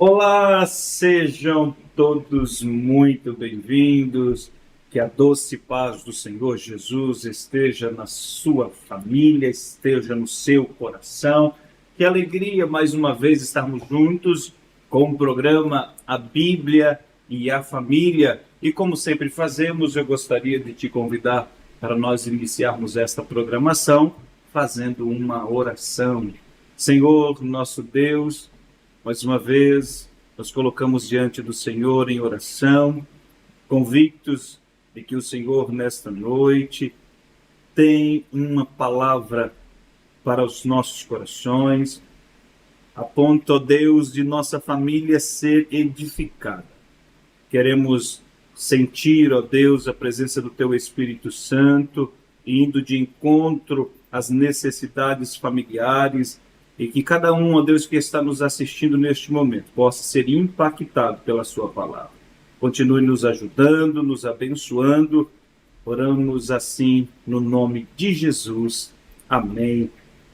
Olá, sejam todos muito bem-vindos. Que a doce paz do Senhor Jesus esteja na sua família, esteja no seu coração. Que alegria mais uma vez estarmos juntos com o programa A Bíblia e a Família. E como sempre fazemos, eu gostaria de te convidar para nós iniciarmos esta programação fazendo uma oração. Senhor, nosso Deus, mais uma vez, nos colocamos diante do Senhor em oração, convictos de que o Senhor, nesta noite, tem uma palavra para os nossos corações, a ponto, ó Deus, de nossa família ser edificada. Queremos sentir, ó Deus, a presença do Teu Espírito Santo, indo de encontro às necessidades familiares, e que cada um, ó Deus, que está nos assistindo neste momento, possa ser impactado pela sua palavra. Continue nos ajudando, nos abençoando. Oramos assim no nome de Jesus. Amém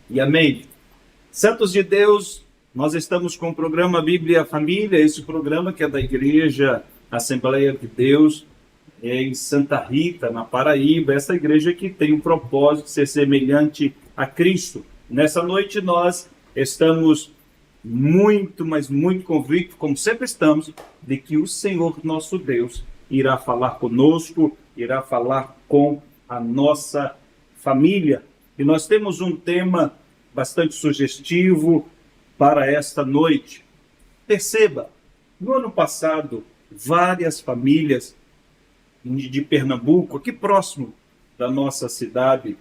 e amém. Santos de Deus, nós estamos com o programa Bíblia Família, esse programa que é da Igreja Assembleia de Deus, em Santa Rita, na Paraíba, essa igreja que tem o propósito de ser semelhante a Cristo. Nessa noite nós estamos muito, mas muito convictos, como sempre estamos, de que o Senhor nosso Deus irá falar conosco, irá falar com a nossa família. E nós temos um tema bastante sugestivo para esta noite. Perceba, no ano passado, várias famílias de Pernambuco, aqui próximo da nossa cidade,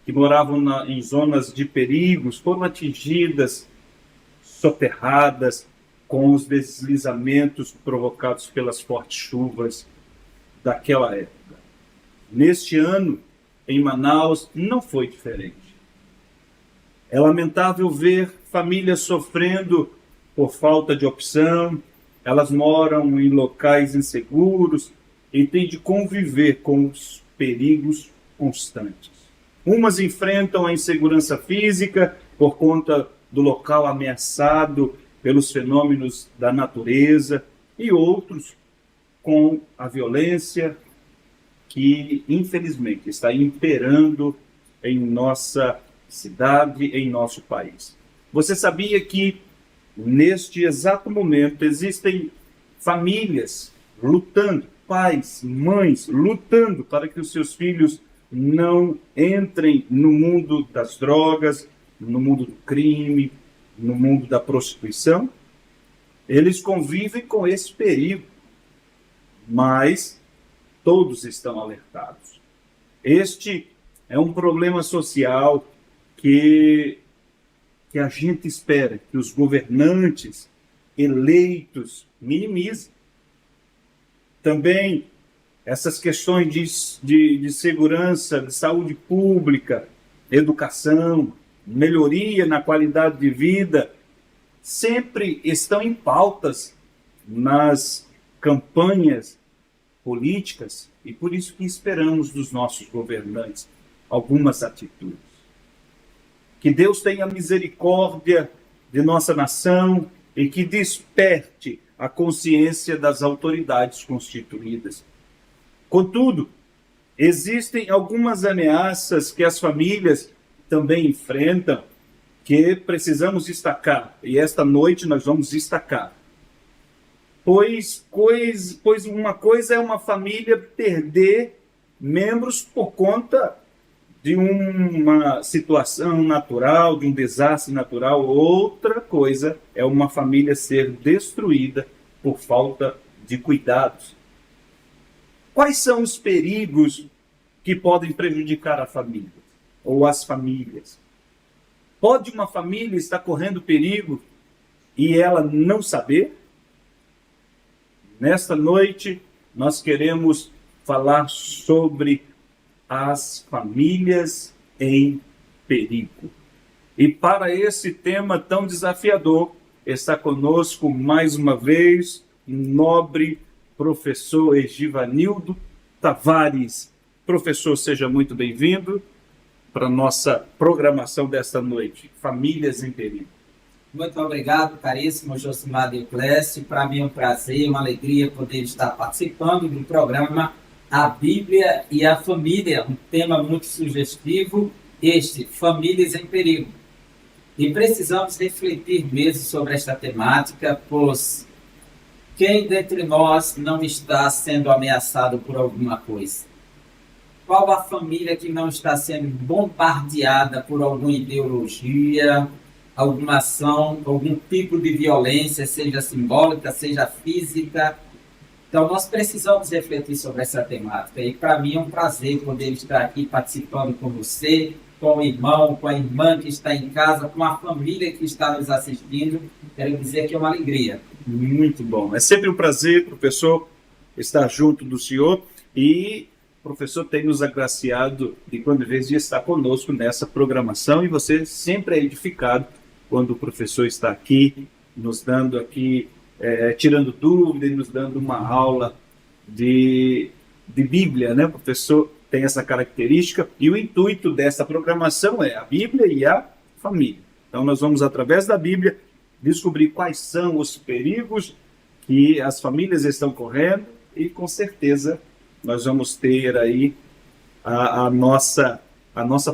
que moravam em zonas de perigos, foram atingidas, soterradas com os deslizamentos provocados pelas fortes chuvas daquela época. Neste ano, em Manaus, não foi diferente. É lamentável ver famílias sofrendo por falta de opção, elas moram em locais inseguros e têm de conviver com os perigos constantes. Umas enfrentam a insegurança física por conta do local ameaçado pelos fenômenos da natureza e outros com a violência que, infelizmente, está imperando em nossa cidade, em nosso país. Você sabia que, neste exato momento, existem famílias lutando, pais, mães, lutando para que os seus filhos não entrem no mundo das drogas, no mundo do crime, no mundo da prostituição? Eles convivem com esse perigo, mas todos estão alertados. Este é um problema social que a gente espera que os governantes eleitos minimizem. Também essas questões de segurança, de saúde pública, educação, melhoria na qualidade de vida, sempre estão em pautas nas campanhas políticas e por isso que esperamos dos nossos governantes algumas atitudes. Que Deus tenha misericórdia de nossa nação e que desperte a consciência das autoridades constituídas. Contudo, existem algumas ameaças que as famílias também enfrentam que precisamos destacar, e esta noite nós vamos destacar. Pois uma coisa é uma família perder membros por conta de uma situação natural, de um desastre natural. Outra coisa é uma família ser destruída por falta de cuidados. Quais são os perigos que podem prejudicar a família ou as famílias? Pode uma família estar correndo perigo e ela não saber? Nesta noite, nós queremos falar sobre as famílias em perigo. E para esse tema tão desafiador, está conosco mais uma vez o nobre professor Egivanildo Tavares. Professor, seja muito bem-vindo para a nossa programação desta noite, Famílias em Perigo. Muito obrigado, caríssimo Josimar de Eclésio. Para mim é um prazer, uma alegria poder estar participando do programa A Bíblia e a Família, um tema muito sugestivo, Famílias em Perigo. E precisamos refletir mesmo sobre esta temática, pois quem dentre nós não está sendo ameaçado por alguma coisa? Qual a família que não está sendo bombardeada por alguma ideologia, alguma ação, algum tipo de violência, seja simbólica, seja física? Então, nós precisamos refletir sobre essa temática. E, para mim, é um prazer poder estar aqui participando com você, com o irmão, com a irmã que está em casa, com a família que está nos assistindo. Quero dizer que é uma alegria. Muito bom. É sempre um prazer, professor, estar junto do senhor. E o professor tem nos agraciado de quando em vez de estar conosco nessa programação. E você sempre é edificado quando o professor está aqui, nos dando aqui, tirando dúvidas e nos dando uma aula de Bíblia, né? O professor tem essa característica e o intuito dessa programação é a Bíblia e a família. Então nós vamos, através da Bíblia, descobrir quais são os perigos que as famílias estão correndo e, com certeza, nós vamos ter aí a nossa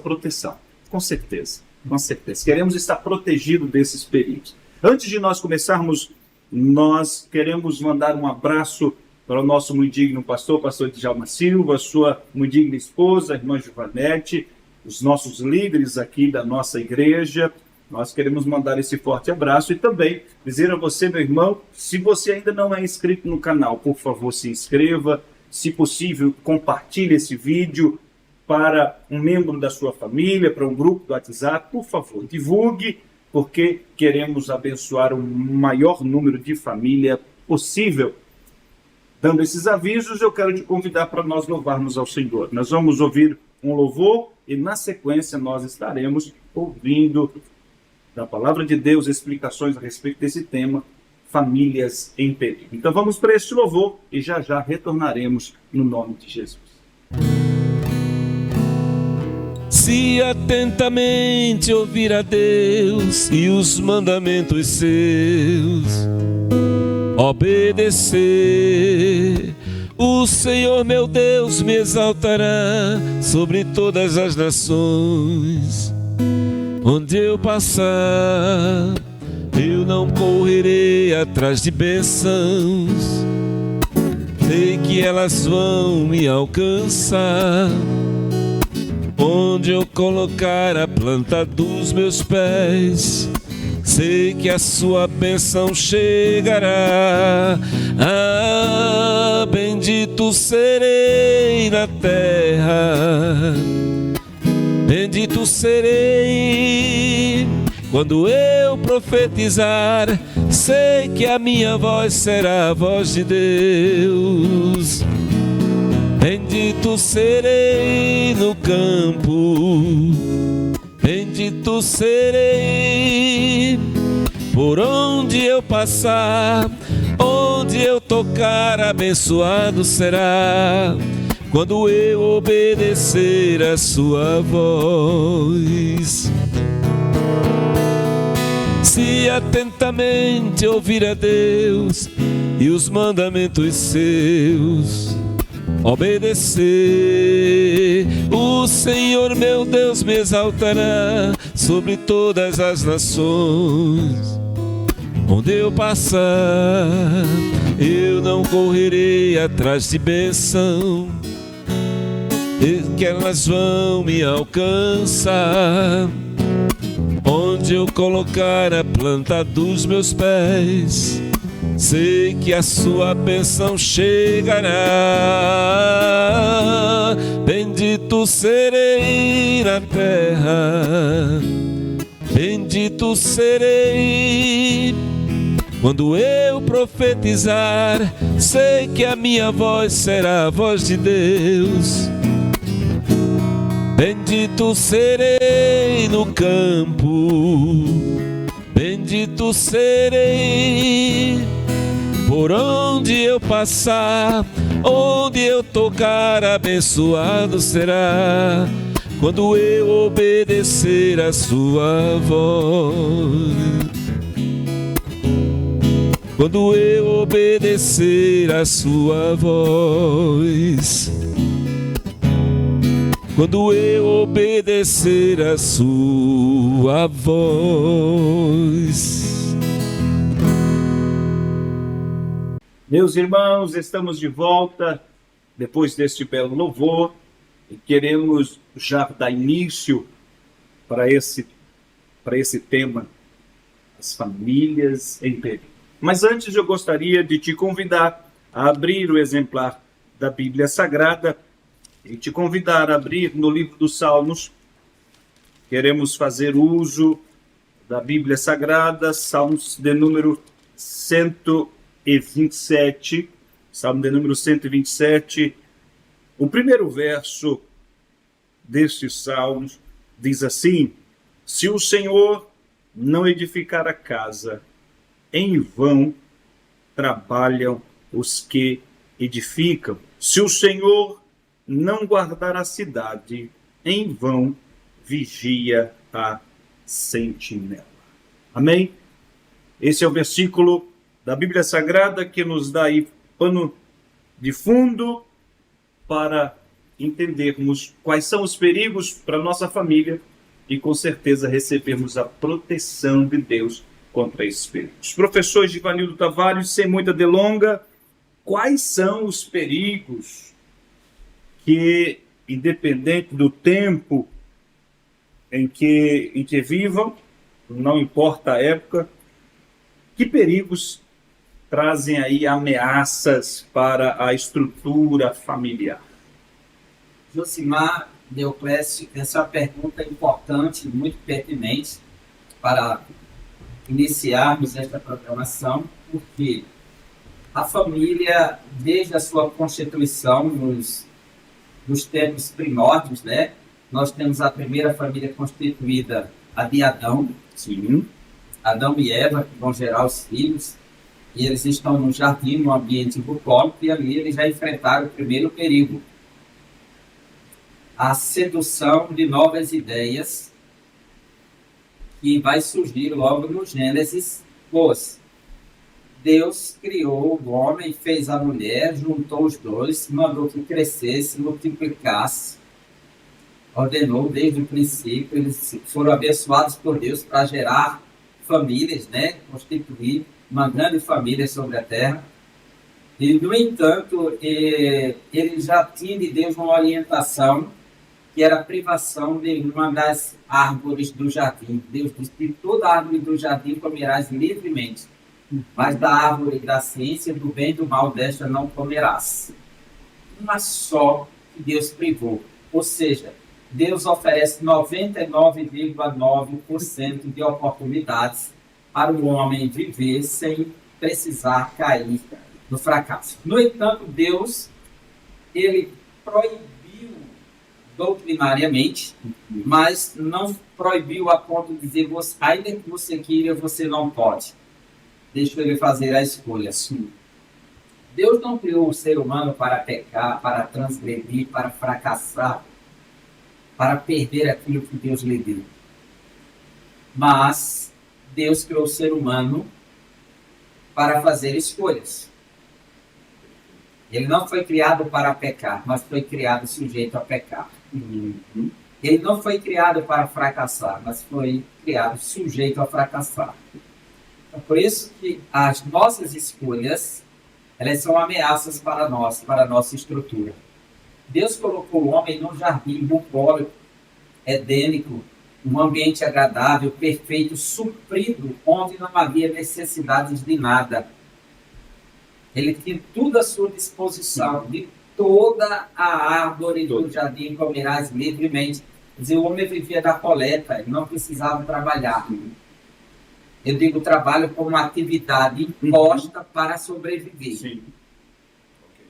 proteção. Com certeza. Com certeza. Queremos estar protegidos desses perigos. Antes de nós começarmos, nós queremos mandar um abraço para o nosso muito digno pastor Djalma Silva, sua muito digna esposa, a irmã Givanete, os nossos líderes aqui da nossa igreja. Nós queremos mandar esse forte abraço e também dizer a você, meu irmão, se você ainda não é inscrito no canal, por favor, se inscreva. Se possível, compartilhe esse vídeo para um membro da sua família, para um grupo do WhatsApp, por favor, divulgue, porque queremos abençoar o maior número de família possível. Dando esses avisos, eu quero te convidar para nós louvarmos ao Senhor. Nós vamos ouvir um louvor e, na sequência, nós estaremos ouvindo da Palavra de Deus explicações a respeito desse tema, famílias em perigo. Então vamos para este louvor e já já retornaremos no nome de Jesus. Se atentamente ouvir a Deus e os mandamentos seus, obedecer, o Senhor meu Deus me exaltará sobre todas as nações. Onde eu passar, eu não correrei atrás de bênçãos, sei que elas vão me alcançar. Onde eu colocar a planta dos meus pés, sei que a sua bênção chegará. Ah, bendito serei na terra, bendito serei quando eu profetizar. Sei que a minha voz será a voz de Deus. Bendito serei no campo, bendito serei por onde eu passar. Onde eu tocar, abençoado será quando eu obedecer a sua voz. Se atentamente ouvir a Deus e os mandamentos seus, obedecer, o Senhor meu Deus me exaltará sobre todas as nações. Onde eu passar, eu não correrei atrás de bênção, que elas vão me alcançar. Onde eu colocar a planta dos meus pés, sei que a sua bênção chegará. Bendito serei na terra, bendito serei quando eu profetizar. Sei que a minha voz será a voz de Deus. Bendito serei no campo, bendito serei por onde eu passar. Onde eu tocar, abençoado será quando eu obedecer a sua voz. quando eu obedecer a sua voz. Quando eu obedecer a sua voz. Meus irmãos, estamos de volta depois deste belo louvor e queremos já dar início para esse tema, as famílias em perigo. Mas antes eu gostaria de te convidar a abrir o exemplar da Bíblia Sagrada e te convidar a abrir no livro dos Salmos. Queremos fazer uso da Bíblia Sagrada, Salmos de número 127, Salmo de número 127. O primeiro verso destes Salmos diz assim: se o Senhor não edificar a casa, em vão trabalham os que edificam. Se o Senhor não guardar a cidade, em vão vigia a sentinela. Amém? Esse é o versículo da Bíblia Sagrada que nos dá aí pano de fundo para entendermos quais são os perigos para a nossa família e com certeza recebermos a proteção de Deus contra esses perigos. Professor Givanildo Tavares, sem muita delonga, quais são os perigos que, independente do tempo em que vivam, não importa a época, que perigos trazem aí ameaças para a estrutura familiar? Josimar, Deoclésio, essa é uma pergunta importante, muito pertinente para iniciarmos esta programação, porque a família, desde a sua constituição, nos tempos primórdios, né? Nós temos a primeira família constituída, a de Adão. Sim. Adão e Eva, que vão gerar os filhos, e eles estão no jardim, no ambiente bucólico, e ali eles já enfrentaram o primeiro perigo. A sedução de novas ideias, que vai surgir logo no Gênesis 12. Deus criou o homem, fez a mulher, juntou os dois, mandou que crescesse, multiplicasse, ordenou desde o princípio, eles foram abençoados por Deus para gerar famílias, né? Constituir uma grande família sobre a terra. E, no entanto, ele já tinha de Deus uma orientação que era a privação de uma das árvores do jardim. Deus disse que toda árvore do jardim comerás livremente, mas da árvore da ciência, do bem e do mal, desta não comerás. Uma só que Deus privou. Ou seja, Deus oferece 99,9% de oportunidades para o homem viver sem precisar cair no fracasso. No entanto, Deus, ele proibiu doutrinariamente, mas não proibiu a ponto de dizer, ainda que você queira, você não pode. Deixa ele fazer a escolha. Deus não criou o ser humano para pecar, para transgredir, para fracassar, para perder aquilo que Deus lhe deu. Mas Deus criou o ser humano para fazer escolhas. Ele não foi criado para pecar, mas foi criado sujeito a pecar. Ele não foi criado para fracassar, mas foi criado sujeito a fracassar. É por isso que as nossas escolhas, elas são ameaças para nós, para a nossa estrutura. Deus colocou o homem num jardim bucólico, edênico, um ambiente agradável, perfeito, suprido, onde não havia necessidades de nada. Ele tinha tudo à sua disposição, de toda a árvore do jardim comerás livremente. Quer dizer, o homem vivia da coleta, ele não precisava trabalhar. Eu digo trabalho como uma atividade imposta para sobreviver. Sim.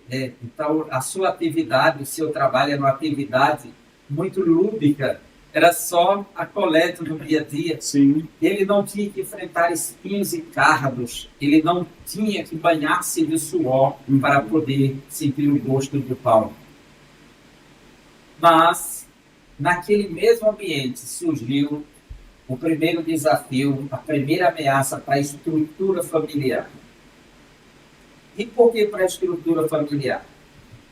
Então, a sua atividade, o seu trabalho era uma atividade muito lúdica. Era só a coleta do dia a dia. Sim. Ele não tinha que enfrentar espinhos e cardos. Ele não tinha que banhar-se de suor para poder sentir o gosto do pão. Mas, naquele mesmo ambiente, surgiu o primeiro desafio, a primeira ameaça para a estrutura familiar. E por que para a estrutura familiar?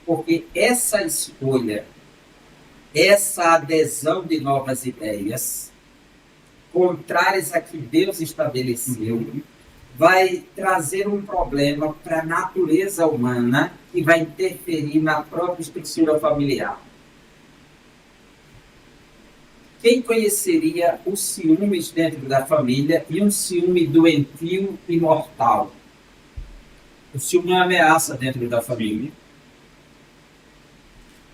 Porque essa escolha, essa adesão de novas ideias, contrárias a que Deus estabeleceu, vai trazer um problema para a natureza humana e vai interferir na própria estrutura familiar. Quem conheceria os ciúmes dentro da família e um ciúme doentio e mortal? O ciúme é uma ameaça dentro da família.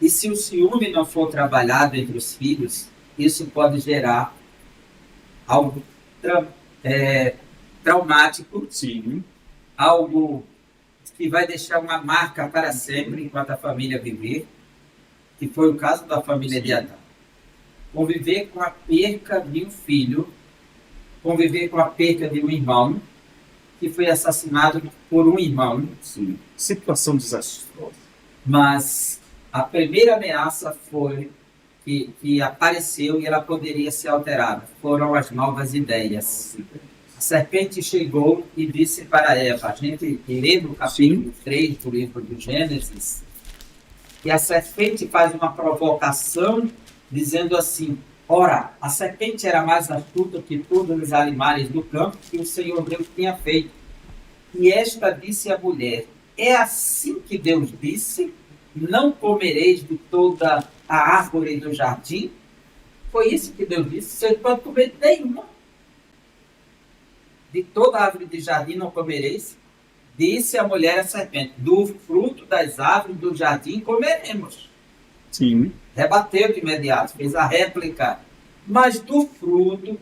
E se o ciúme não for trabalhado entre os filhos, isso pode gerar algo traumático, Sim. algo que vai deixar uma marca para sempre enquanto a família viver, que foi o caso da família de Adão. Conviver com a perca de um filho, conviver com a perca de um irmão, que foi assassinado por um irmão. Sim. Situação desastrosa. Mas a primeira ameaça foi que apareceu e ela poderia ser alterada. Foram as novas ideias. A serpente chegou e disse para Eva, a gente lê no capítulo 3 do livro do Gênesis, que a serpente faz uma provocação dizendo assim: ora, a serpente era mais astuta que todos os animais do campo que o Senhor Deus tinha feito. E esta disse à mulher: é assim que Deus disse, não comereis de toda a árvore do jardim? Foi isso que Deus disse, vocês podem comer nenhuma. De toda a árvore do jardim não comereis. Disse a mulher à serpente: do fruto das árvores do jardim comeremos. Sim. Rebateu de imediato, fez a réplica. Mas do fruto,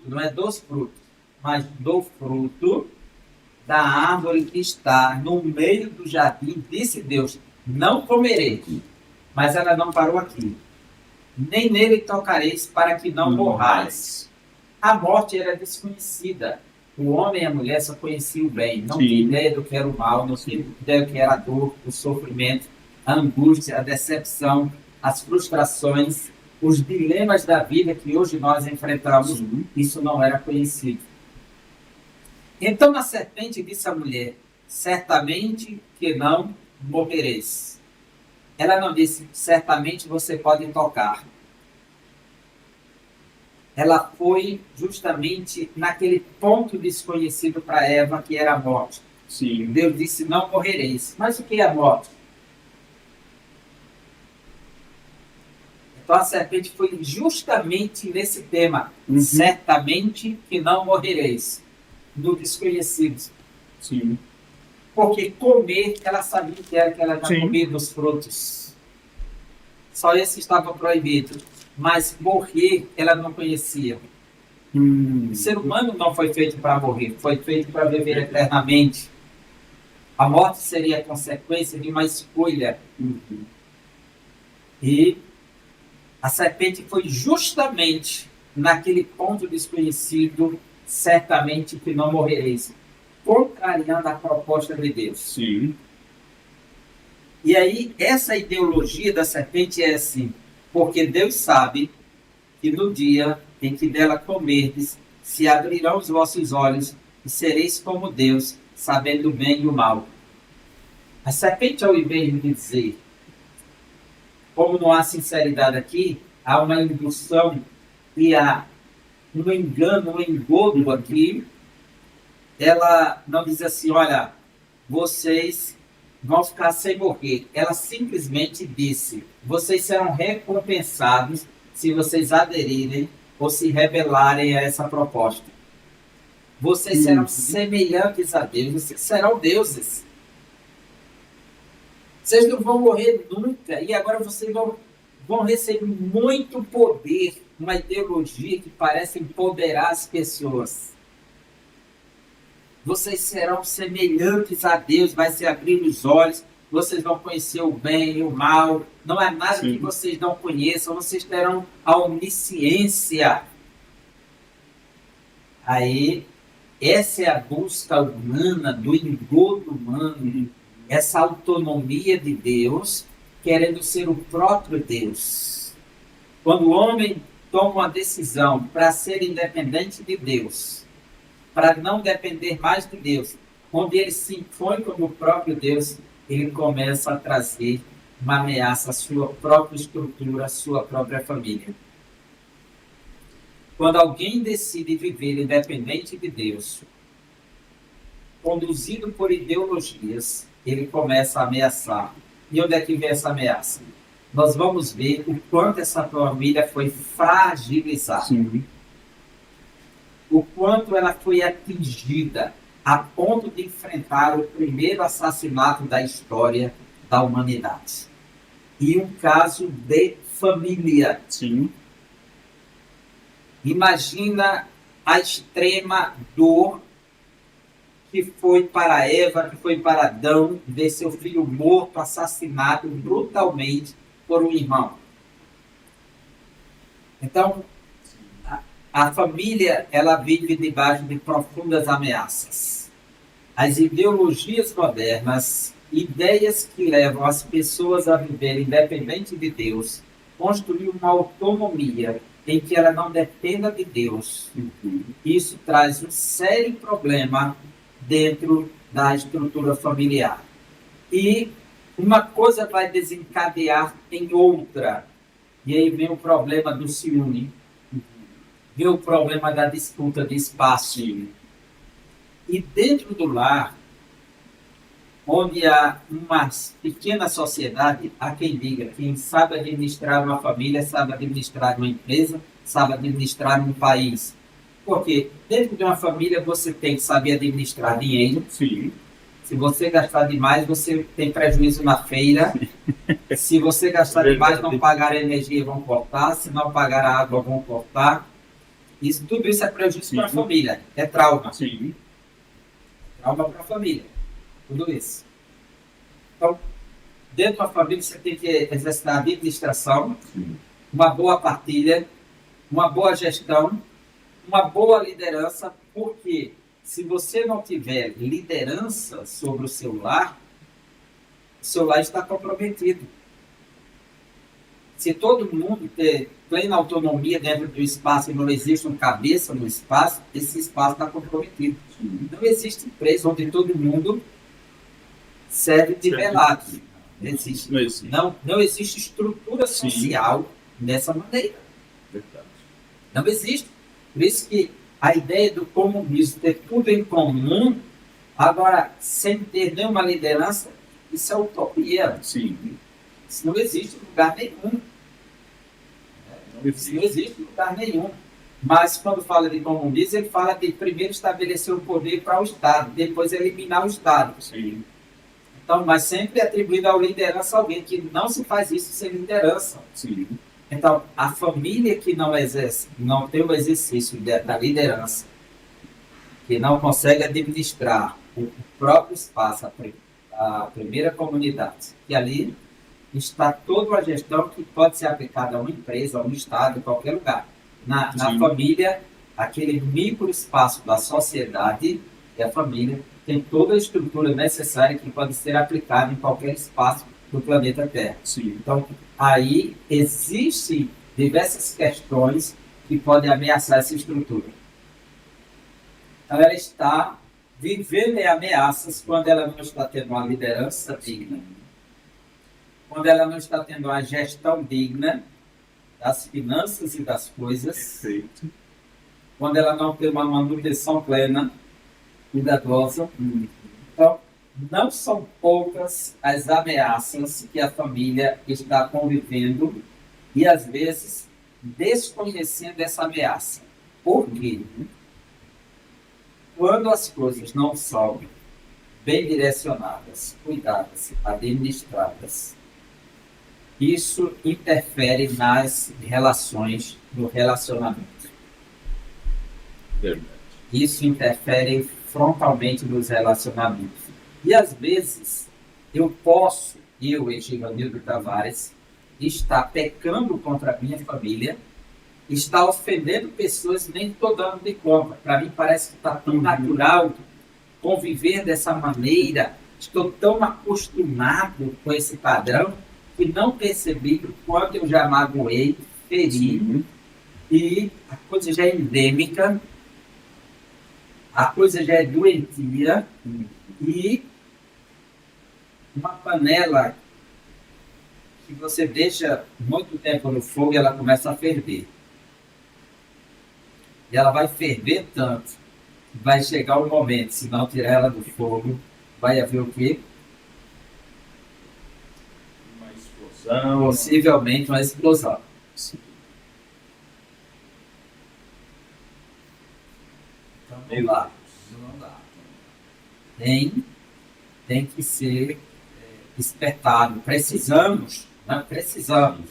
não é dos frutos, mas do fruto da árvore que está no meio do jardim, disse Deus, não comereis. Mas ela não parou aqui. Nem nele tocareis para que não morrais. A morte era desconhecida. O homem e a mulher só conheciam o bem. Não tinha ideia do que era o mal, não tinha ideia do que era a dor, o sofrimento, a angústia, a decepção, as frustrações, os dilemas da vida que hoje nós enfrentamos. Isso não era conhecido. Então a serpente disse à mulher: certamente que não morrereis. Ela não disse: certamente você pode tocar. Ela foi justamente naquele ponto desconhecido para Eva, que era a morte. Sim. Deus disse: não morrereis. Mas o que é a morte? Então a serpente foi justamente nesse tema. Certamente que não morrereis. Do desconhecido. Sim. Porque comer, ela sabia que era que ela já comia dos frutos. Só esse estava proibido. Mas morrer, ela não conhecia. O ser humano não foi feito para morrer, foi feito para viver eternamente. A morte seria a consequência de uma escolha. E a serpente foi justamente naquele ponto desconhecido, certamente que não morrereis, contrariando a proposta de Deus. Sim. E aí, essa ideologia da serpente é assim: porque Deus sabe que no dia em que dela comerdes, se abrirão os vossos olhos e sereis como Deus, sabendo o bem e o mal. A serpente, ao invés de dizer, como não há sinceridade aqui, há uma indução e há um engano, um engodo aqui, ela não diz assim: olha, vocês vão ficar sem morrer. Ela simplesmente disse: vocês serão recompensados se vocês aderirem ou se rebelarem a essa proposta. Vocês serão semelhantes a Deus, vocês serão deuses. Vocês não vão morrer nunca, e agora vocês vão receber muito poder, uma ideologia que parece empoderar as pessoas. Vocês serão semelhantes a Deus, vai se abrir os olhos, vocês vão conhecer o bem e o mal, não há nada que vocês não conheçam, vocês terão a onisciência. Aí, essa é a busca humana, do engodo humano, essa autonomia de Deus, querendo ser o próprio Deus. Quando o homem toma uma decisão para ser independente de Deus, para não depender mais de Deus, onde ele se impõe como o próprio Deus, ele começa a trazer uma ameaça à sua própria estrutura, à sua própria família. Quando alguém decide viver independente de Deus, conduzido por ideologias, ele começa a ameaçar. E onde é que vem essa ameaça? Nós vamos ver o quanto essa família foi fragilizada. Sim. O quanto ela foi atingida a ponto de enfrentar o primeiro assassinato da história da humanidade. E um caso de família. Sim. Imagina a extrema dor que foi para Eva, que foi para Adão, ver seu filho morto, assassinado brutalmente por um irmão. Então, a família, ela vive debaixo de profundas ameaças. As ideologias modernas, ideias que levam as pessoas a viver independente de Deus, construir uma autonomia em que ela não dependa de Deus. Isso traz um sério problema dentro da estrutura familiar. E uma coisa vai desencadear em outra. E aí vem o problema do ciúme, vem o problema da disputa de espaço. E dentro do lar, onde há uma pequena sociedade, há quem diga, quem sabe administrar uma família, sabe administrar uma empresa, sabe administrar um país. Porque dentro de uma família você tem que saber administrar dinheiro. Sim. Se você gastar demais, você tem prejuízo na feira. Se você gastar demais, não pagar a energia, vão cortar. Se não pagar a água, vão cortar. Tudo isso é prejuízo para a família. É trauma. Sim. Trauma para a família. Tudo isso. Então, dentro da família, você tem que exercitar a administração, uma boa partilha, uma boa gestão, uma boa liderança, porque se você não tiver liderança sobre o seu lar está comprometido. Se todo mundo ter plena autonomia dentro do espaço e não existe um cabeça no espaço, esse espaço está comprometido. Não existe empresa onde todo mundo serve de velado. Não existe. Não existe estrutura social dessa maneira. Verdade. Não existe. Por isso que a ideia do comunismo, ter tudo em comum, agora, sem ter nenhuma liderança, isso é utopia. Sim. Isso não existe em lugar nenhum. Isso não existe em lugar nenhum. Mas quando fala de comunismo, ele fala de primeiro estabelecer o poder para o Estado, depois eliminar o Estado. Sim. Então, mas sempre é atribuído à liderança alguém, que não se faz isso sem liderança. Sim. Então, a família que não exerce, não tem o exercício da liderança, que não consegue administrar o próprio espaço, a primeira comunidade, que ali está toda a gestão que pode ser aplicada a uma empresa, a um estado, em qualquer lugar. Na família, aquele microespaço da sociedade e a família tem toda a estrutura necessária que pode ser aplicada em qualquer espaço do planeta Terra. Sim. Então, aí existem diversas questões que podem ameaçar essa estrutura. Então, ela está vivendo em ameaças quando ela não está tendo uma liderança digna, quando ela não está tendo uma gestão digna das finanças e das coisas, Perfeito. quando ela não tem uma manutenção plena, cuidadosa. Então, não são poucas as ameaças que a família está convivendo e, às vezes, desconhecendo essa ameaça. Por quê? Quando as coisas não são bem direcionadas, cuidadas, administradas, isso interfere nas relações do relacionamento. Verdade. Isso interfere frontalmente nos relacionamentos. E às vezes, eu, Egivanildo Tavares, estar pecando contra a minha família, estar ofendendo pessoas, nem estou dando de conta. Para mim parece que está tão natural conviver dessa maneira, estou tão acostumado com esse padrão, que não percebi o quanto eu já magoei, feri, e a coisa já é endêmica. a coisa já é doentia e uma panela que você deixa muito tempo no fogo e ela começa a ferver. E ela vai ferver tanto, vai chegar o momento, se não tirar ela do fogo, vai haver o quê? Uma explosão. Possivelmente uma explosão. Sim. Então, vamos lá. Vamos lá. Tem que ser despertado. Precisamos, não precisamos.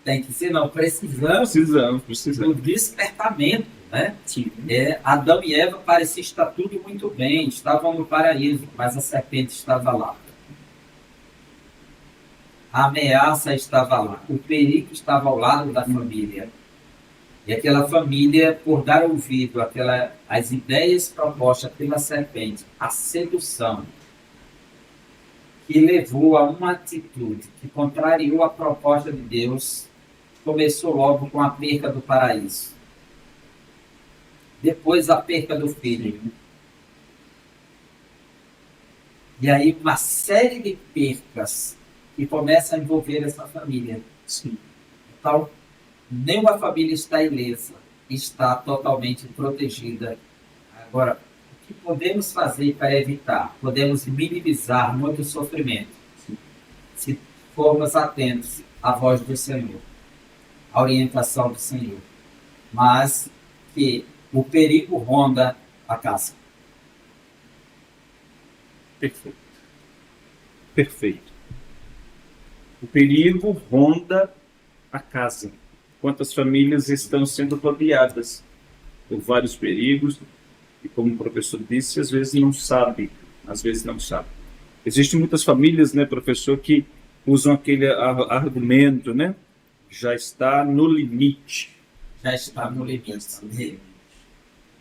Tem que ser, não precisamos Precisamos. do despertamento, né? Sim. Adão e Eva parecia estar tudo muito bem, estavam no paraíso, mas a serpente estava lá. A ameaça estava lá, o perigo estava ao lado da família. E aquela família, por dar ouvido às ideias propostas pela serpente, a sedução, que levou a uma atitude que contrariou a proposta de Deus, começou logo com a perca do paraíso. Depois a perca do filho. E aí uma série de percas que começam a envolver essa família. Sim. Então, nenhuma família está ilesa, está totalmente protegida. Agora, o que podemos fazer para evitar? Podemos minimizar muito sofrimento, se formos atentos à voz do Senhor, à orientação do Senhor. Mas que o perigo ronda a casa. Perfeito. Perfeito. O perigo ronda a casa. Quantas famílias estão sendo rodeadas por vários perigos e, como o professor disse, às vezes não sabe. Existem muitas famílias, né, professor, que usam aquele argumento, né? Já está no limite. Já está no limite.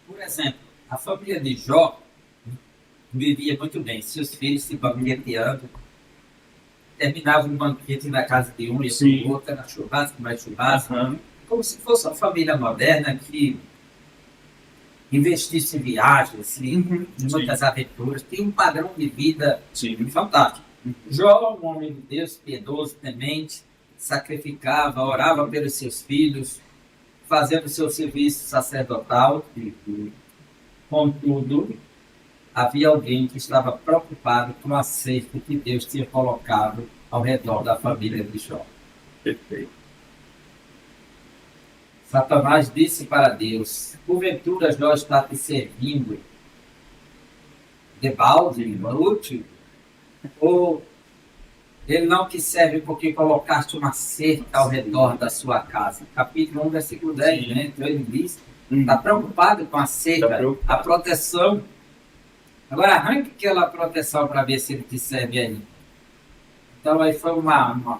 Por exemplo, a família de Jó vivia muito bem. Seus filhos se banqueteando, terminavam um banquete na casa de um e do outro, era churrasco, mais churrasco. Como se fosse uma família moderna que investisse em viagens, em muitas aventuras. Tem um padrão de vida fantástico. Jó, um homem de Deus, piedoso, temente, sacrificava, orava pelos seus filhos, fazendo seu serviço sacerdotal. Contudo, havia alguém que estava preocupado com a cerca que Deus tinha colocado ao redor da família de Jó. Perfeito. Satanás disse para Deus: porventura Jó está te servindo de balde, inútil? Ou ele não te serve porque colocaste uma cerca ao redor da sua casa? Capítulo 1, versículo 10, né? Então ele diz: está preocupado com a cerca, a proteção. Agora arranque aquela proteção para ver se ele te serve aí. Então aí foi uma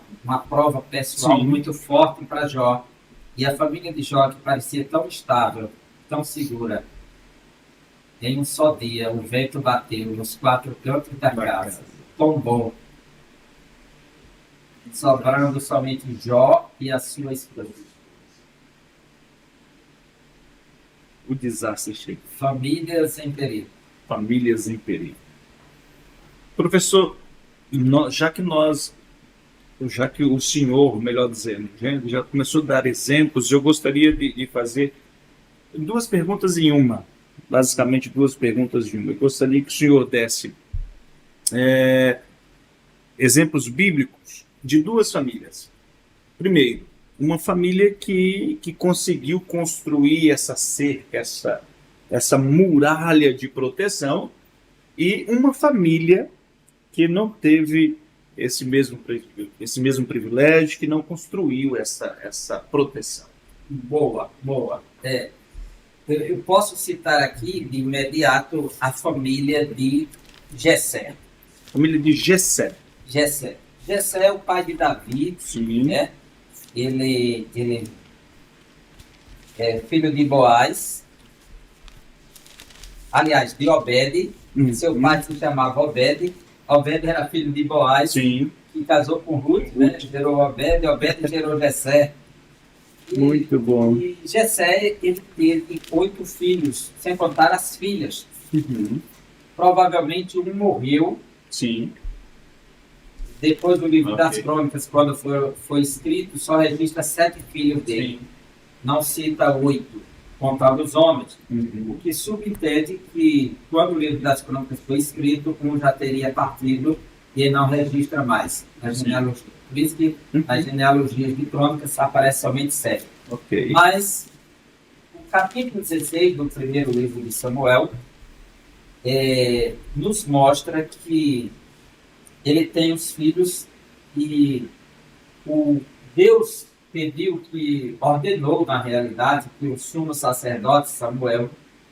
prova pessoal muito forte para Jó. E a família de Jó, que parecia tão estável, tão segura, em um só dia o vento bateu nos quatro cantos da casa, tombou, sobrando somente Jó e a sua esposa. O desastre chega. Famílias em perigo. Famílias em perigo. Professor, já que o senhor, melhor dizendo, já começou a dar exemplos, eu gostaria de fazer duas perguntas em uma. Basicamente, duas perguntas em uma. Eu gostaria que o senhor desse exemplos bíblicos de duas famílias. Primeiro, uma família que conseguiu construir essa cerca, essa muralha de proteção, e uma família que não teve esse mesmo privilégio, que não construiu essa proteção. Boa. Eu posso citar aqui, de imediato, a família de Jessé. Família de Jessé. Jessé é o pai de Davi. Sim. Né? Ele é filho de Boaz. Aliás, de Obed. Seu pai se chamava Obed. Obed era filho de Boaz, que casou com Ruth, né? Gerou Obed gerou Jessé. Muito bom. E Jessé, ele teve 8 filhos, sem contar as filhas. Uhum. Provavelmente um morreu. Sim. Depois do livro Ok. das Crônicas, quando foi escrito, só registra 7 filhos dele. Sim. Não cita 8, contando os homens. Uhum. O que subentende que, quando o livro das Crônicas foi escrito, um já teria partido e não registra mais na Sim. genealogia. Por isso que nas genealogias de Crônicas aparece somente 7. Ok. Mas o capítulo 16 do primeiro livro de Samuel nos mostra que ele tem os filhos e o Deus pediu que, ordenou na realidade, que o sumo sacerdote Samuel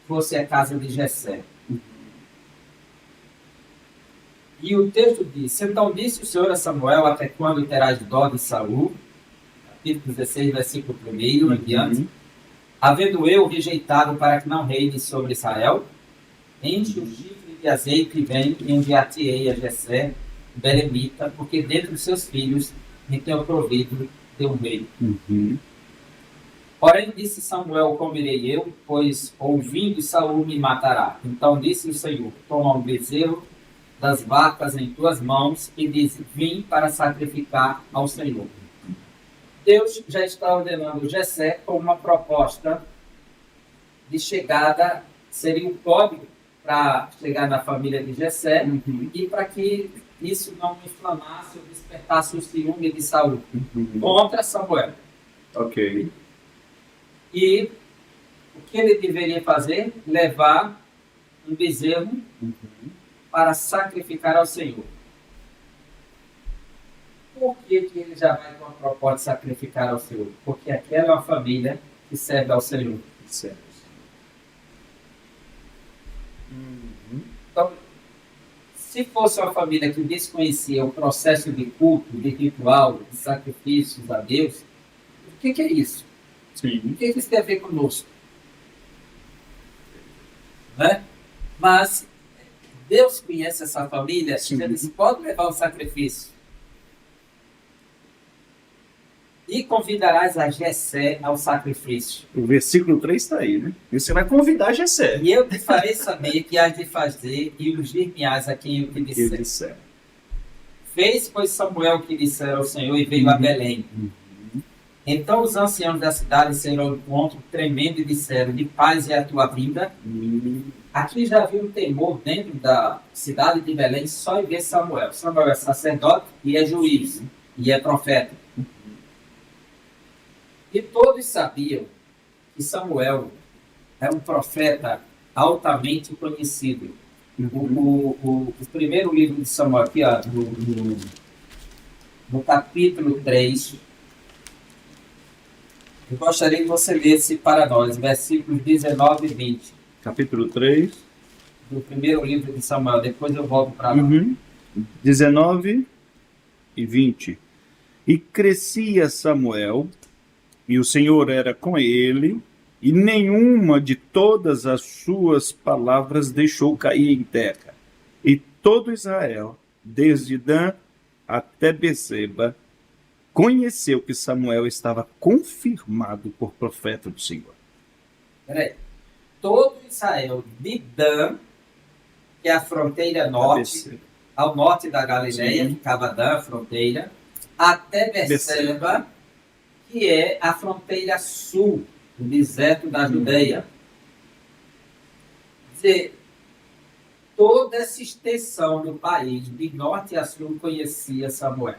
fosse à casa de Jessé. E o texto diz: então disse o Senhor a Samuel, até quando terás dó de Saul? Capítulo 16, versículo 1 em diante. Havendo eu rejeitado para que não reine sobre Israel, enche o chifre de azeite e vem e enviar-te-ei a Jessé, Belemita, porque dentre os seus filhos me tenho provido de um rei. Uhum. Porém disse Samuel: comerei eu, pois ouvindo Saul me matará. Então disse o Senhor: toma um bezerro das vacas em tuas mãos e diz: vim para sacrificar ao Senhor. Deus já está ordenando Jessé com uma proposta de chegada, seria um código para chegar na família de Jessé. Uhum. E para que isso não inflamasse ou despertasse o ciúme de Saul Uhum. contra Samuel. Ok. E o que ele deveria fazer? Levar um bezerro para sacrificar ao Senhor. Por que ele já vai com a proposta de sacrificar ao Senhor? Porque aquela é uma família que serve ao Senhor. Certo. Então, se fosse uma família que desconhecia o processo de culto, de ritual, de sacrifícios a Deus, o que é isso? Sim. O que isso tem a ver conosco? Né? Mas Deus conhece essa família e eles podem levar o sacrifício. E convidarás a Jessé ao sacrifício. O versículo 3 está aí, né? E você vai convidar Jessé. E eu te farei saber que hás de fazer e ungir-me-ás a quem eu te Ele disser. disser. Fez, pois, Samuel que dissera ao Senhor e veio a Belém. Então os anciãos da cidade saíram ao encontro, tremendo, e disseram: de paz é a tua vinda. Aqui já havia um temor dentro da cidade de Belém só em ver Samuel. Samuel é sacerdote e é juiz, e é profeta. E todos sabiam que Samuel era um profeta altamente conhecido. O primeiro livro de Samuel, aqui, ó, no capítulo 3, eu gostaria que você lesse para nós, versículos 19 e 20. Capítulo 3. Do primeiro livro de Samuel, depois eu volto para lá. 19 e 20. E crescia Samuel, e o Senhor era com ele, e nenhuma de todas as suas palavras deixou cair em terra. E todo Israel, desde Dan até Bezeba, conheceu que Samuel estava confirmado por profeta do Senhor. Peraí. Todo Israel, de Dan, que é a fronteira norte, ao norte da Galileia, ficava Dan, a fronteira, até Beceba, que é a fronteira sul, o deserto da Judeia. Quer dizer, toda essa extensão do país, de norte a sul, conhecia Samuel.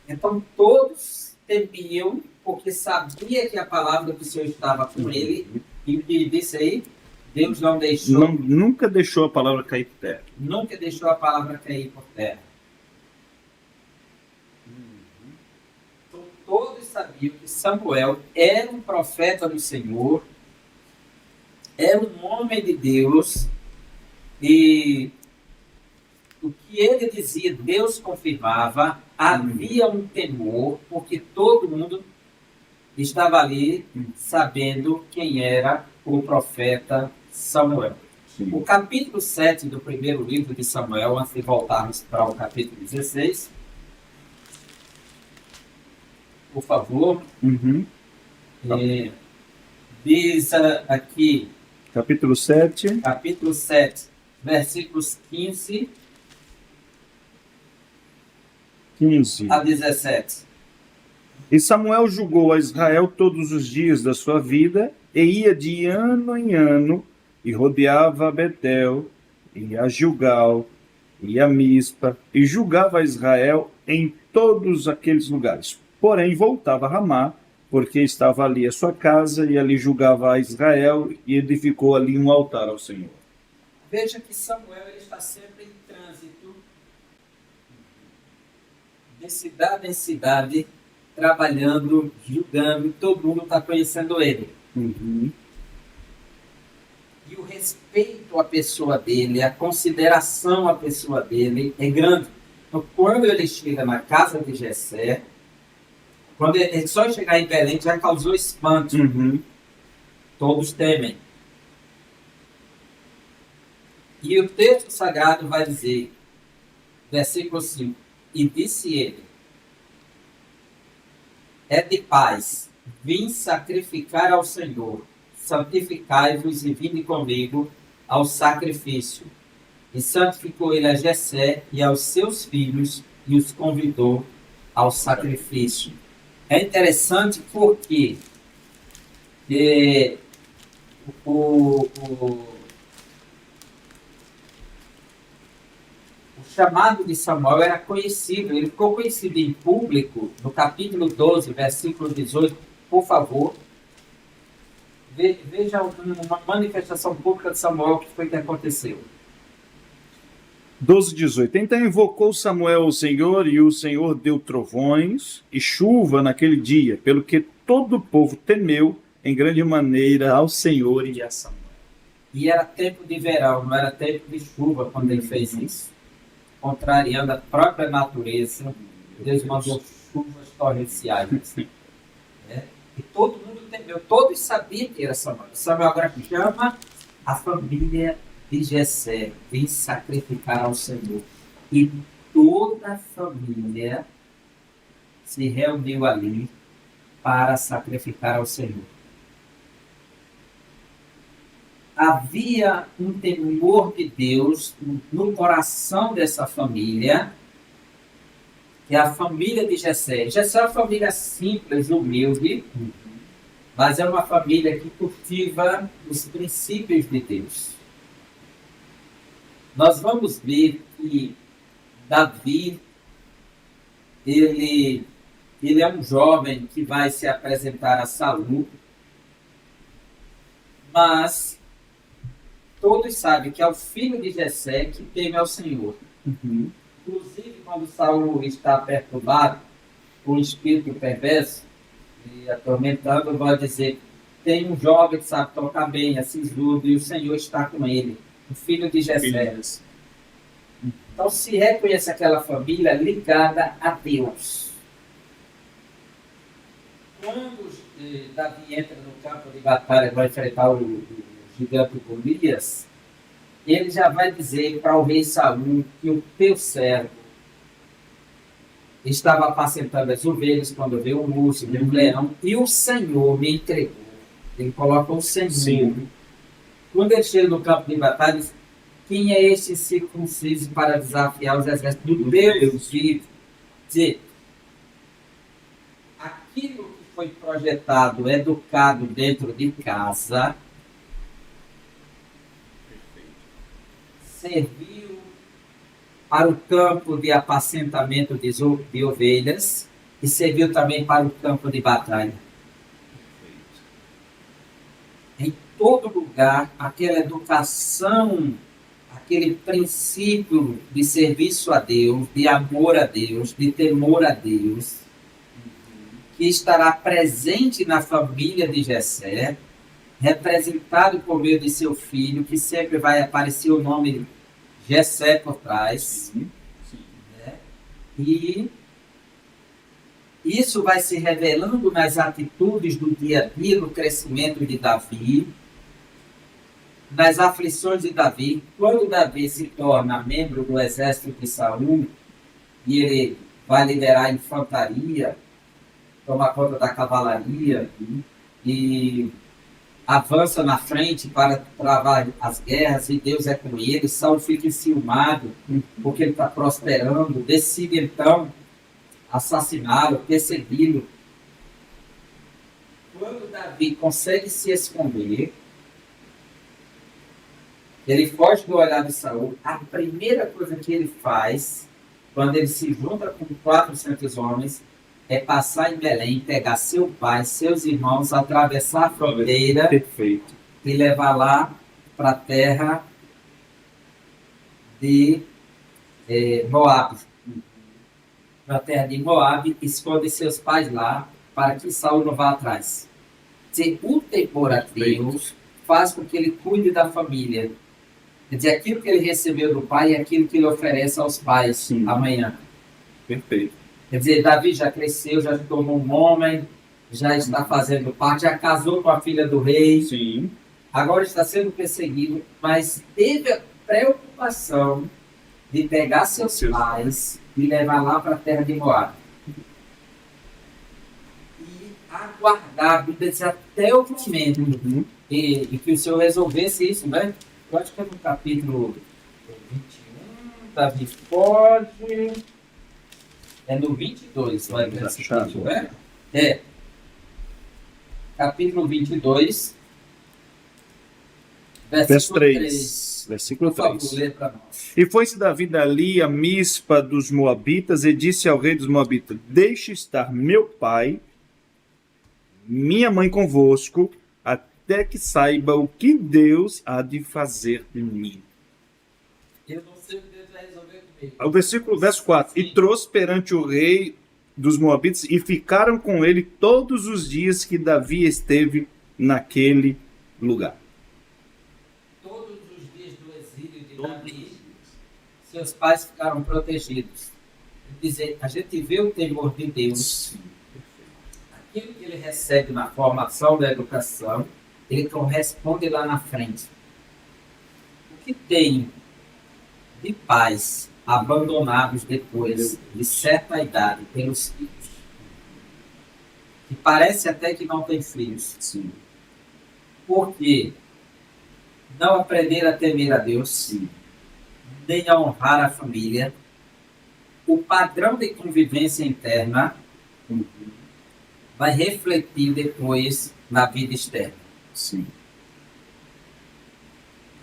Então todos temiam, porque sabia que a palavra do Senhor estava com ele, e disse aí, Deus não deixou. Nunca deixou a palavra cair por terra. Nunca deixou a palavra cair por terra. Então, todos sabiam que Samuel era um profeta do Senhor, era um homem de Deus, e o que ele dizia, Deus confirmava. Havia um temor, porque todo mundo estava ali sabendo quem era o profeta Samuel. Sim. O capítulo 7 do primeiro livro de Samuel, antes de voltarmos para o capítulo 16, por favor, diz aqui, capítulo 7. Capítulo 7, versículos 15 a 17. E Samuel julgou a Israel todos os dias da sua vida, e ia de ano em ano, e rodeava a Betel, e a Gilgal, e a Mispa, e julgava a Israel em todos aqueles lugares. Porém, voltava a Ramá, porque estava ali a sua casa, e ali julgava a Israel, e edificou ali um altar ao Senhor. Veja que Samuel ele está sempre em trânsito, de cidade em cidade, trabalhando, julgando, todo mundo está conhecendo ele. Uhum. E o respeito à pessoa dele, a consideração à pessoa dele é grande. Então, quando ele chega na casa de Jessé, quando ele só chegar em Belém, já causou espanto. Uhum. Todos temem. E o texto sagrado vai dizer, versículo 5, e disse ele, é de paz, vim sacrificar ao Senhor, santificai-vos e vinde comigo ao sacrifício. E santificou ele a Jessé e aos seus filhos e os convidou ao sacrifício. É interessante porque o chamado de Samuel era conhecido, ele ficou conhecido em público, no capítulo 12, versículo 18, por favor. Veja uma manifestação pública de Samuel, o que foi que aconteceu. 12:18. Então invocou Samuel ao Senhor, e o Senhor deu trovões e chuva naquele dia, pelo que todo o povo temeu em grande maneira ao Senhor e a Samuel. E era tempo de verão, não era tempo de chuva quando ele fez isso. Contrariando a própria natureza, Deus mandou chuvas torrenciais. E todo mundo temeu, todos sabiam que era Samuel. Samuel agora chama a família de Jessé, vem sacrificar ao Senhor. E toda a família se reuniu ali para sacrificar ao Senhor. Havia um temor de Deus no coração dessa família, que é a família de Jessé. Jessé é uma família simples, humilde, mas é uma família que cultiva os princípios de Deus. Nós vamos ver que Davi, ele é um jovem que vai se apresentar a Saul, mas todos sabem que é o filho de Jessé que teme ao Senhor. Uhum. Inclusive, quando Saul está perturbado com o espírito perverso e atormentando, vai dizer, tem um jovem que sabe tocar bem, é sisudo, e o Senhor está com ele, o filho de Jessé. Então se reconhece aquela família ligada a Deus. Quando Davi entra no campo de batalha para enfrentar o gigante Golias, ele já vai dizer para o rei Saul que o teu servo estava apacentando as ovelhas quando veio um urso, veio um leão, e o Senhor me entregou. Ele coloca o Senhor. Sim. Quando ele chega no campo de batalha, ele diz, quem é este circunciso para desafiar os exércitos do Deus vivo? Dizer, aquilo que foi projetado, educado dentro de casa, serviu para o campo de apacentamento de ovelhas e serviu também para o campo de batalha. Em todo lugar, aquela educação, aquele princípio de serviço a Deus, de amor a Deus, de temor a Deus, que estará presente na família de Jessé, representado por meio de seu filho, que sempre vai aparecer o nome Jessé por trás. Né? E isso vai se revelando nas atitudes do dia a dia, no crescimento de Davi, nas aflições de Davi. Quando Davi se torna membro do exército de Saul, e ele vai liderar a infantaria, tomar conta da cavalaria, e avança na frente para travar as guerras e Deus é com ele. Saul fica enciumado porque ele está prosperando, decide então assassiná-lo, persegui-lo. Quando Davi consegue se esconder, ele foge do olhar de Saul. A primeira coisa que ele faz, quando ele se junta com 400 homens, é passar em Belém, pegar seu pai, seus irmãos, atravessar a fronteira. Perfeito. E levar lá para a terra de Moabe. Para a terra de Moabe, esconde seus pais lá, para que Saul não vá atrás. Se o temor a Deus faz com que ele cuide da família. Quer dizer, aquilo que ele recebeu do pai é aquilo que ele oferece aos pais. Sim. Amanhã. Perfeito. Quer dizer, Davi já cresceu, já se tornou um homem, já está fazendo parte, já casou com a filha do rei. Sim. Agora está sendo perseguido, mas teve a preocupação de pegar seus pais e levar lá para a terra de Moab. E aguardar, até o momento e que o Senhor resolvesse isso, né? Eu acho que é no capítulo 21, Davi foge. É no 22, vai ver esse capítulo, né? Capítulo 22, verso 3. Versículo 3. Por favor, lê para nós. E foi-se Davi dali a Mispa dos Moabitas e disse ao rei dos Moabitas: Deixe estar meu pai, minha mãe convosco, até que saiba o que Deus há de fazer de mim. Eu não sei o que Deus vai resolver comigo. O verso 4. Sim. E trouxe perante o rei dos Moabitas e ficaram com ele todos os dias que Davi esteve naquele lugar. Todos os dias do exílio de Davi, seus pais ficaram protegidos. Quer dizer, a gente vê o temor de Deus. Aquilo que ele recebe na formação da educação, ele corresponde lá na frente. O que tem de pais abandonados depois de certa idade pelos filhos, que parece até que não tem filhos. Sim. Porque não aprenderam a temer a Deus, sim, nem a honrar a família, o padrão de convivência interna vai refletir depois na vida externa. Sim.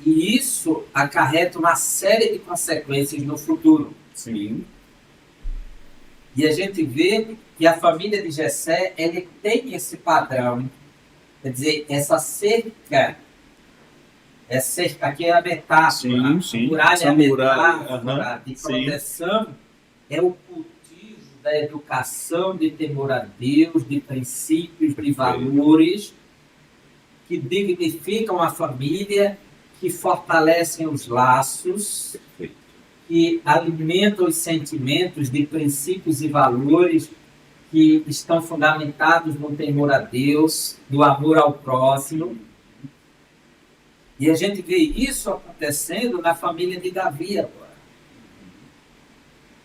E isso acarreta uma série de consequências no futuro. Sim. E a gente vê que a família de Jessé, ele tem esse padrão. Quer dizer, essa cerca aqui é a metáfora. Sim, sim. A muralha essa é a muralha metáfora de proteção. Sim. É o cultivo da educação de temor a Deus, de princípios, de valores que dignificam a família, que fortalecem os laços, que alimentam os sentimentos de princípios e valores que estão fundamentados no temor a Deus, no amor ao próximo. E a gente vê isso acontecendo na família de Davi agora.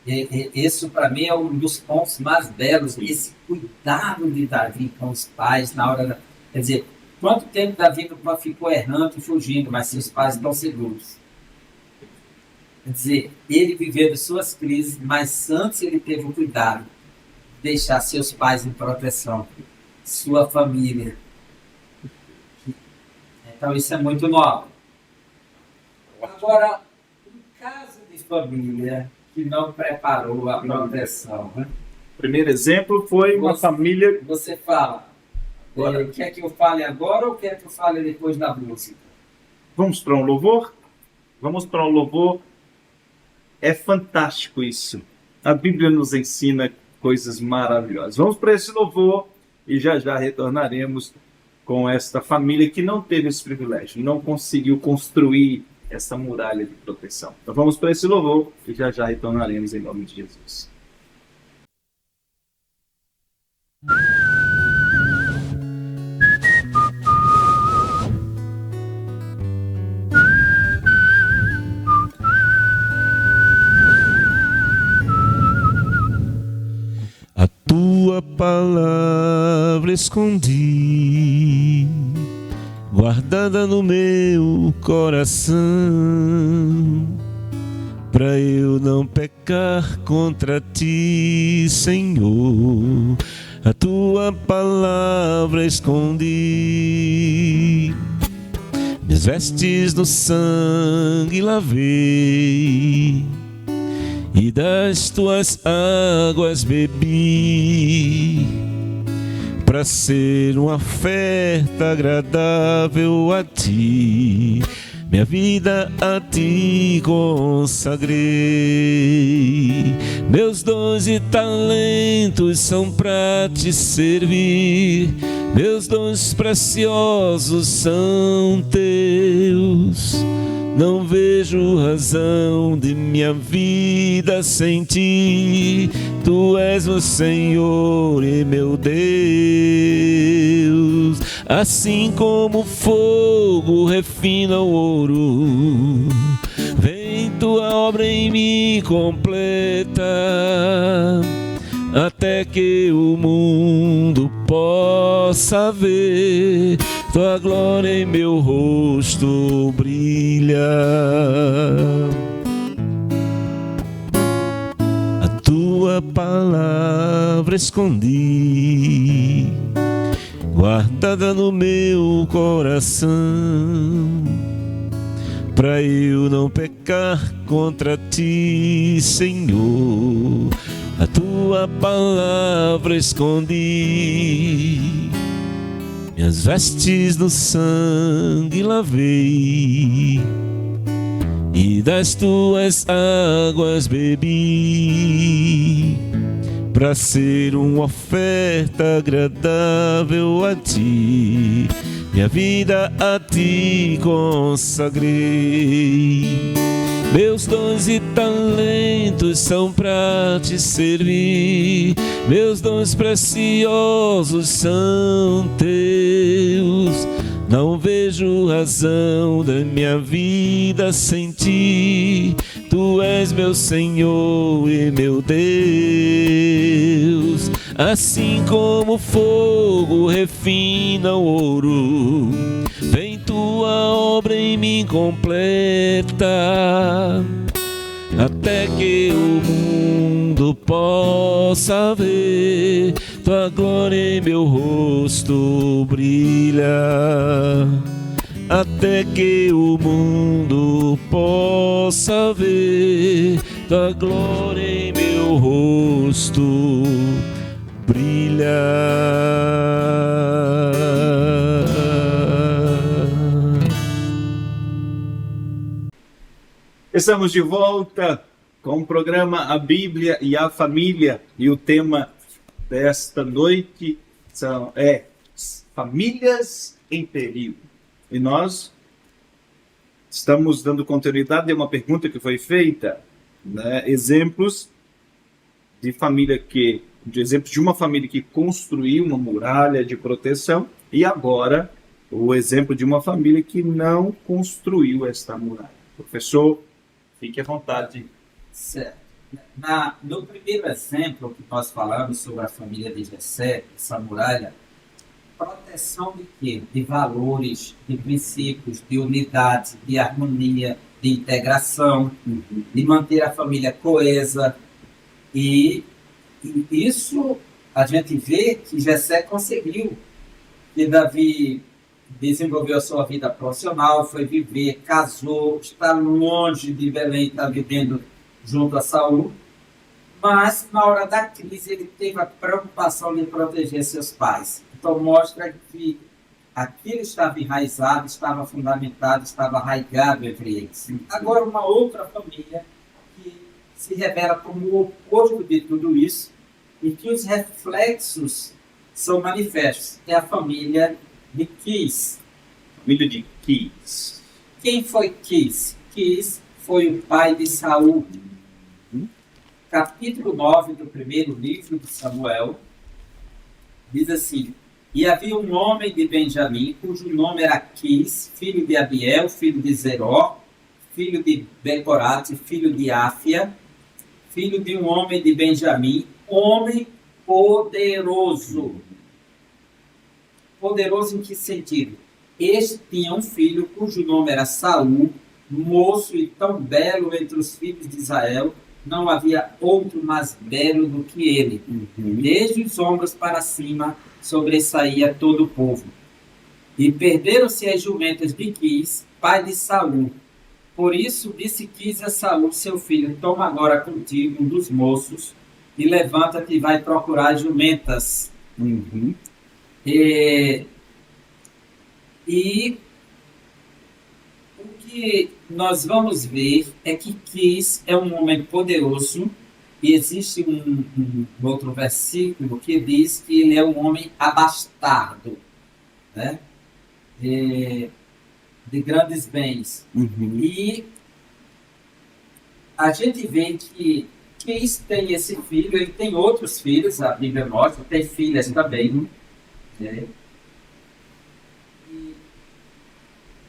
Esse, para mim, é um dos pontos mais belos, esse cuidado de Davi com os pais na hora da... Quer dizer, quanto tempo Davi ficou errando e fugindo, mas seus pais estão seguros. Quer dizer, ele vivendo suas crises, mas antes ele teve o cuidado de deixar seus pais em proteção, sua família. Então isso é muito nobre. Agora, um caso de família que não preparou a proteção. Né? O primeiro exemplo foi uma família... Você fala, quer que eu fale agora ou quer que eu fale depois da música? Vamos para um louvor? Vamos para um louvor. É fantástico isso. A Bíblia nos ensina coisas maravilhosas. Vamos para esse louvor e já retornaremos com esta família que não teve esse privilégio, não conseguiu construir essa muralha de proteção. Então vamos para esse louvor e já retornaremos em nome de Jesus. A tua palavra escondi, guardada no meu coração, pra eu não pecar contra ti, Senhor. A tua palavra escondi, minhas vestes no sangue lavei, e das tuas águas bebi, pra ser uma oferta agradável a ti. Minha vida a ti consagrei, meus dons e talentos são pra te servir, meus dons preciosos são teus. Não vejo razão de minha vida sem ti, tu és o Senhor e meu Deus. Assim como o fogo refina o ouro, vem tua obra em mim completa, até que o mundo possa ver tua glória em meu rosto brilha. A tua palavra escondi, guardada no meu coração, pra eu não pecar contra ti, Senhor. A tua palavra escondi, minhas vestes no sangue lavei, e das tuas águas bebi, pra ser uma oferta agradável a ti. Minha vida a ti consagrei, meus dons e talentos são pra te servir, meus dons preciosos são teus. Não vejo razão da minha vida sem ti, tu és meu Senhor e meu Deus. Assim como o fogo refina o ouro, vem tua obra em mim completa, até que o mundo possa ver tua glória em meu rosto brilha. Até que o mundo possa ver tua glória em meu rosto brilha. Estamos de volta com o programa A Bíblia e a Família, e o tema desta noite é Famílias em Perigo. E nós estamos dando continuidade a uma pergunta que foi feita, né? Exemplos de uma família que construiu uma muralha de proteção, e agora o exemplo de uma família que não construiu esta muralha. Professor, fique à vontade. Certo. No primeiro exemplo que nós falamos sobre a família de Jessé, essa muralha, proteção de quê? De valores, de princípios, de unidade, de harmonia, de integração, de manter a família coesa. E isso a gente vê que Jessé conseguiu. Que Davi desenvolveu a sua vida profissional, foi viver, casou, está longe de Belém, está vivendo junto a Saul, mas na hora da crise ele teve a preocupação de proteger seus pais. Então mostra que aquilo estava enraizado, estava fundamentado, estava arraigado entre eles. Agora uma outra família que se revela como o oposto de tudo isso e que os reflexos são manifestos. É a família de Quis. Família de Quis. Quem foi Quis? Quis foi o pai de Saul. Capítulo 9 do primeiro livro de Samuel diz assim: e havia um homem de Benjamim, cujo nome era Quis, filho de Abiel, filho de Zeró, filho de Becorate, filho de Áfia, filho de um homem de Benjamim, homem poderoso. Poderoso em que sentido? Este tinha um filho cujo nome era Saul, moço e tão belo entre os filhos de Israel, não havia outro mais belo do que ele. Desde os ombros para cima sobressaía todo o povo. E perderam-se as jumentas de Quis, pai de Saul. Por isso disse Quis a Saul, seu filho: toma agora contigo um dos moços e levanta-te e vai procurar as jumentas. E o que nós vamos ver é que Quis é um homem poderoso, e existe um outro versículo que diz que ele é um homem abastado, né? De grandes bens. E a gente vê que Quis tem esse filho, ele tem outros filhos, a Bíblia mostra, tem filhas também, né?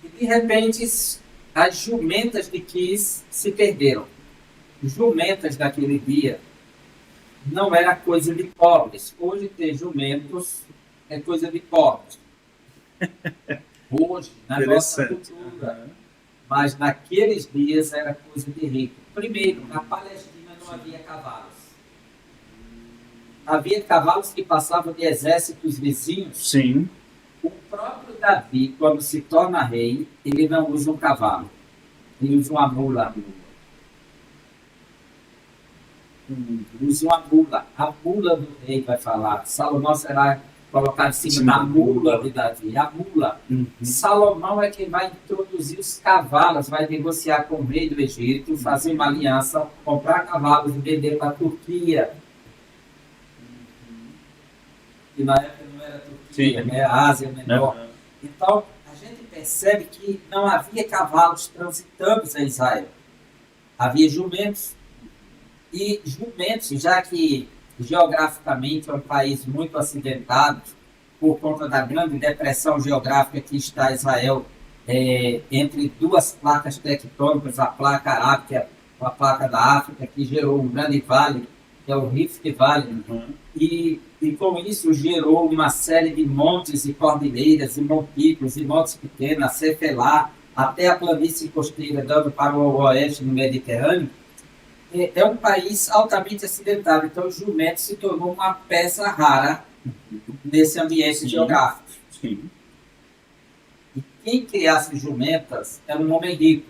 E de repente as jumentas de Quis se perderam. Jumentas daquele dia não era coisa de pobres. Hoje ter jumentos é coisa de pobres. Hoje, na nossa cultura. Mas naqueles dias era coisa de rico. Primeiro, na Palestina não havia cavalos. Havia cavalos que passavam de exércitos vizinhos. Sim. O próprio Davi, quando se torna rei, ele não usa um cavalo. Ele usa uma mula. Usa uma mula. A mula do rei vai falar. Salomão será colocado em cima da mula de Davi. A mula. Salomão é quem vai introduzir os cavalos, vai negociar com o rei do Egito, fazer uma aliança, comprar cavalos e vender para a Turquia. E na época não era Turquia, né? A Ásia Menor. Então, a gente percebe que não havia cavalos transitando em Israel. Havia jumentos. E jumentos, já que geograficamente é um país muito acidentado, por conta da grande depressão geográfica que está Israel, entre duas placas tectônicas, a placa arábica, a placa da África, que gerou um grande vale, que é o Rift Valley, e com isso gerou uma série de montes e cordilheiras, e montículos, e montes pequenos, a Cefelá, até a planície costeira, dando para o oeste no Mediterrâneo. É um país altamente acidentado, então o jumento se tornou uma peça rara nesse ambiente geográfico. Sim. E quem criasse jumentas era um homem rico.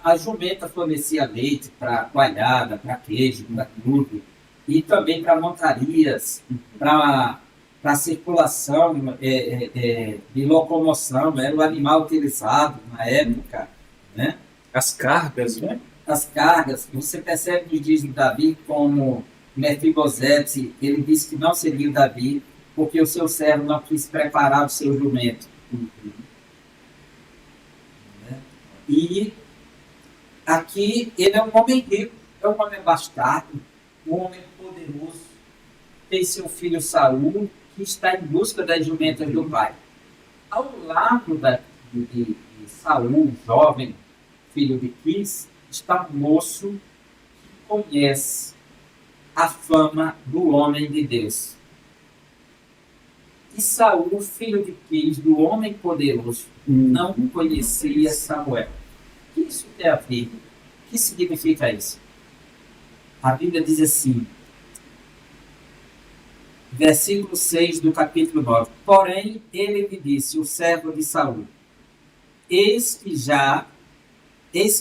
A jumenta fornecia leite para coalhada, para queijo, para tudo, e também para montarias, para circulação de locomoção, era o animal utilizado na época, né? As cargas, né? As cargas, você percebe nos dias de Davi como Mefibosete, ele disse que não seria Davi, porque o seu servo não quis preparar o seu jumento. E aqui ele é um homem rico, é um homem abastado, um homem poderoso, tem seu filho Saul, que está em busca das jumentas do pai. Ao lado de Saul, jovem, filho de Quis, está um moço que conhece a fama do homem de Deus. E Saul, filho de Quis, do homem poderoso, não conhecia Samuel. O que isso tem a ver? O que significa isso? A Bíblia diz assim, versículo 6 do capítulo 9. Porém, ele me disse, o servo de Saul, eis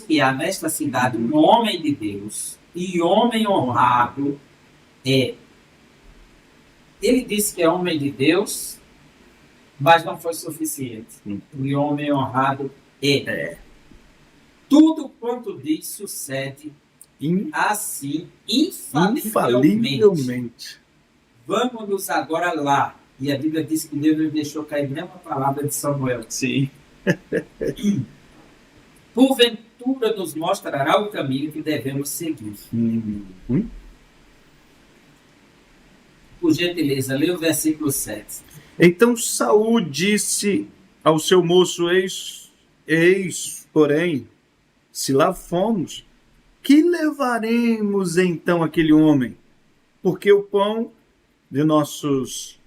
que há nesta cidade um homem de Deus e homem honrado é. Ele disse que é homem de Deus, mas não foi suficiente. E homem honrado é. Tudo quanto diz sucede assim, infalivelmente. Vamos agora lá. E a Bíblia diz que Deus não deixou cair nenhuma palavra de Samuel. Sim. Porventura nos mostrará o caminho que devemos seguir. Por gentileza, lê o versículo 7. Então Saul disse ao seu moço, eis, porém, se lá fomos, que levaremos então aquele homem? Porque o pão de nossos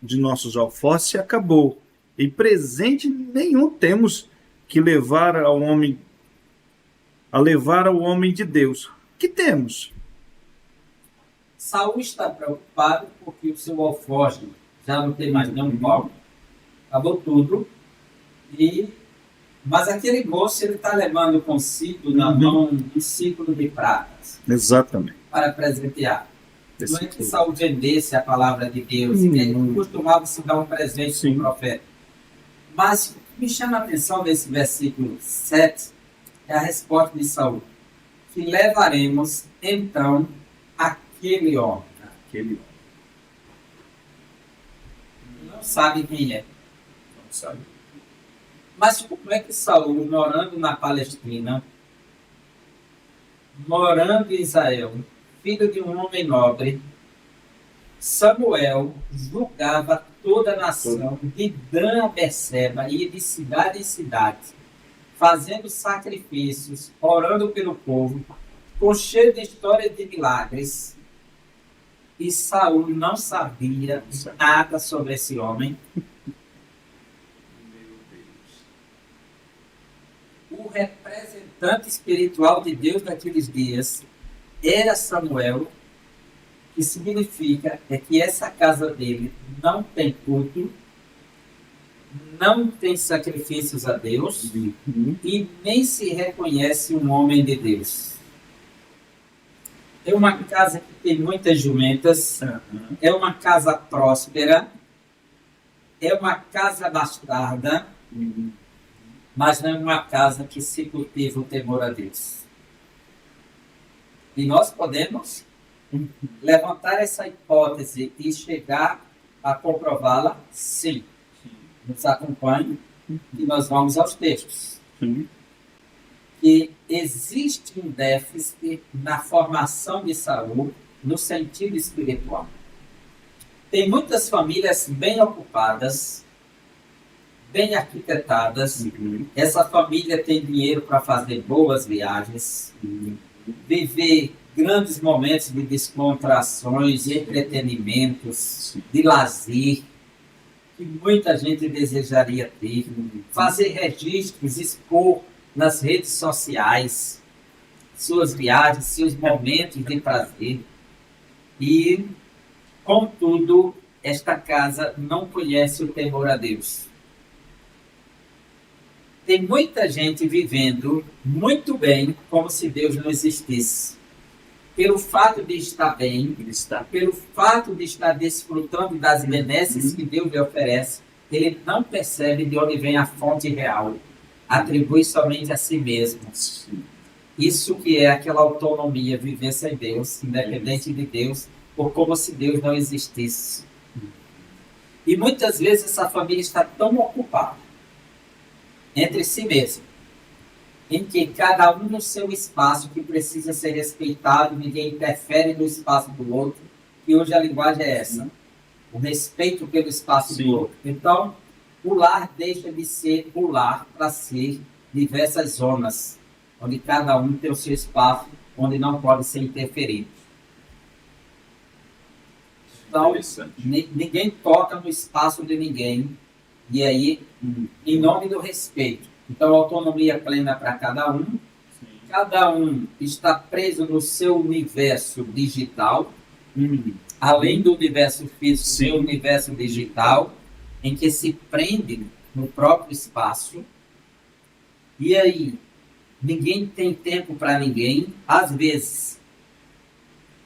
alforces acabou, E presente nenhum temos que levar ao homem, a levar ao homem de Deus. O que temos? Saul está preocupado porque o seu alforje já não tem mais nenhum palco, acabou tudo, mas aquele moço ele está levando consigo na mão um ciclo de pratas. Exatamente. Para presentear. Não é que Saul vendesse a palavra de Deus, ele costumava se dar um presente para o profeta. Mas o que me chama a atenção nesse versículo 7 é a resposta de Saul, que levaremos então aquele homem. Não sabe quem é. Não sabe. Mas como é que Saul, morando na Palestina, morando em Israel, filho de um homem nobre, Samuel julgava toda a nação, de Dan a Berseba, ia de cidade em cidade, fazendo sacrifícios, orando pelo povo, com cheio de histórias de milagres. E Saul não sabia nada sobre esse homem. O representante espiritual de Deus naqueles dias era Samuel, que significa que essa casa dele não tem culto, não tem sacrifícios a Deus e nem se reconhece um homem de Deus. É uma casa que tem muitas jumentas, é uma casa próspera, é uma casa bastarda, mas não é uma casa que se cultiva o temor a Deus. E nós podemos levantar essa hipótese e chegar a comprová-la? Sim. Nos acompanhe e nós vamos aos textos. Que existe um déficit na formação de Saul no sentido espiritual. Tem muitas famílias bem ocupadas, bem arquitetadas. Essa família tem dinheiro para fazer boas viagens, viver grandes momentos de descontrações, de entretenimentos, de lazer, que muita gente desejaria ter, fazer registros, expor nas redes sociais suas viagens, seus momentos de prazer. E, contudo, esta casa não conhece o temor a Deus. Tem muita gente vivendo muito bem, como se Deus não existisse. Pelo fato de estar bem, pelo fato de estar desfrutando das benesses que Deus lhe oferece, ele não percebe de onde vem a fonte real. Atribui somente a si mesmo. Isso que é aquela autonomia, viver sem Deus, independente de Deus, ou como se Deus não existisse. E muitas vezes essa família está tão ocupada entre si mesma, em que cada um no seu espaço que precisa ser respeitado, ninguém interfere no espaço do outro, e hoje a linguagem é essa, o respeito pelo espaço do outro. Então, o lar deixa de ser o lar para ser diversas zonas, onde cada um tem o seu espaço, onde não pode ser interferido. Então, ninguém toca no espaço de ninguém, e aí, em nome do respeito. Então, autonomia plena para cada um. Cada um está preso no seu universo digital, além do universo físico, seu universo digital, em que se prendem no próprio espaço. E aí, ninguém tem tempo para ninguém. Às vezes,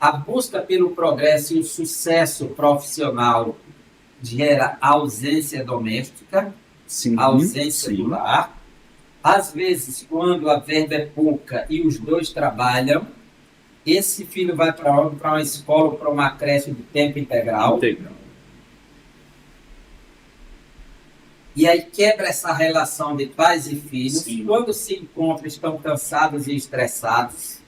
a busca pelo progresso e o sucesso profissional gera ausência doméstica, ausência do lar. Às vezes, quando a verba é pouca e os dois trabalham, esse filho vai para onde? Para uma escola ou para uma creche de tempo integral. E aí quebra essa relação de pais e filhos. Quando se encontram, estão cansados e estressados.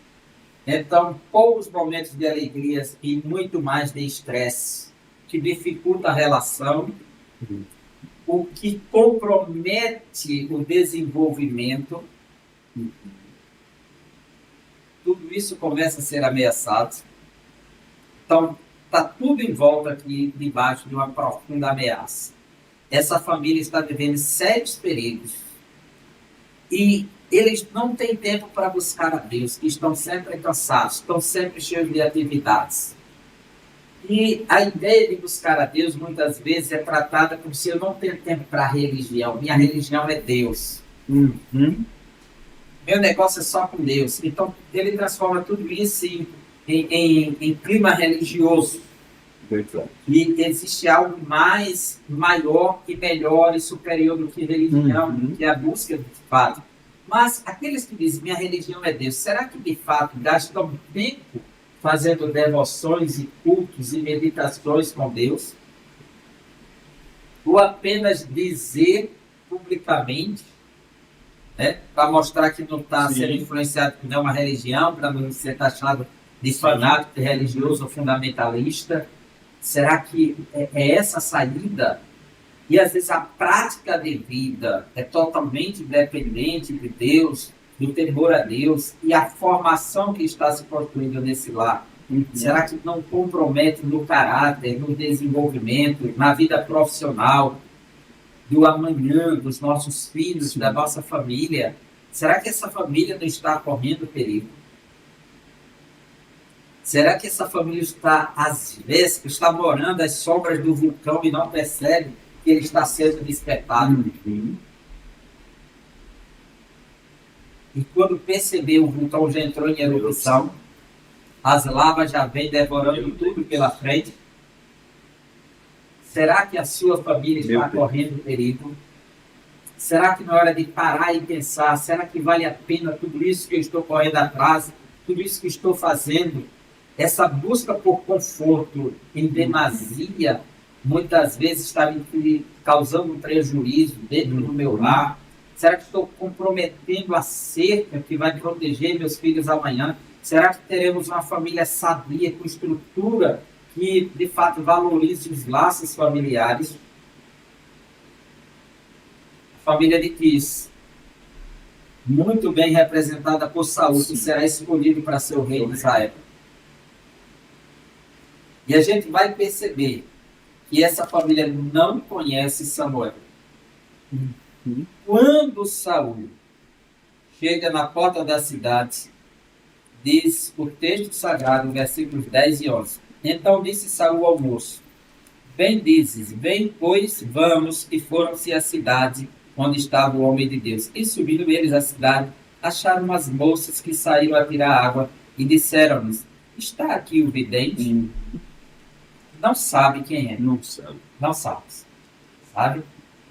Então, poucos momentos de alegrias e muito mais de estresse, que dificulta a relação, o que compromete o desenvolvimento. Tudo isso começa a ser ameaçado. Então, está tudo em volta aqui, debaixo de uma profunda ameaça. essa família está vivendo sérios perigos. E eles não têm tempo para buscar a Deus, que estão sempre cansados, estão sempre cheios de atividades. E a ideia de buscar a Deus, muitas vezes, é tratada como se eu não tenho tempo para a religião. Minha religião é Deus. Meu negócio é só com Deus. Então, ele transforma tudo isso em clima religioso. Verdade. E existe algo mais, maior e melhor e superior do que religião, que é a busca de fato. Mas aqueles que dizem, minha religião é Deus, será que de fato gastam tempo fazendo devoções e cultos e meditações com Deus? Ou apenas dizer publicamente, né, para mostrar que não está sendo influenciado por nenhuma religião, para não ser taxado de fanático, de religioso ou fundamentalista? Será que é essa a saída? E às vezes a prática de vida é totalmente dependente de Deus, do temor a Deus, e a formação que está se construindo nesse lar. Será que não compromete no caráter, no desenvolvimento, na vida profissional, do amanhã, dos nossos filhos, da nossa família? Será que essa família não está correndo perigo? Será que essa família está, às vezes, está morando às sombras do vulcão e não percebe que ele está sendo despertado? E quando perceber, o vulcão já entrou em erupção, as lavas já vêm devorando tudo pela frente. Será que a sua família está correndo perigo? Será que na hora de parar e pensar, será que vale a pena tudo isso que eu estou correndo atrás, tudo isso que estou fazendo? Essa busca por conforto em demasia, muitas vezes está me causando um prejuízo dentro do meu lar. Será que estou comprometendo a cerca que vai proteger meus filhos amanhã? Será que teremos uma família sadia, com estrutura, que de fato valorize os laços familiares? A família de Quis, muito bem representada por Saul, que será escolhido para ser o rei de Israel. E a gente vai perceber que essa família não conhece Samuel. Quando Saul chega na porta da cidade, diz o texto sagrado, versículos 10 e 11. Então disse Saul ao moço, bem dizes, bem, pois, vamos. E foram-se à cidade onde estava o homem de Deus. E subindo eles à cidade, acharam umas moças que saíram a tirar água e disseram-lhes, está aqui o vidente? Não sabe quem é. Não sabe. Não sabe. Sabe?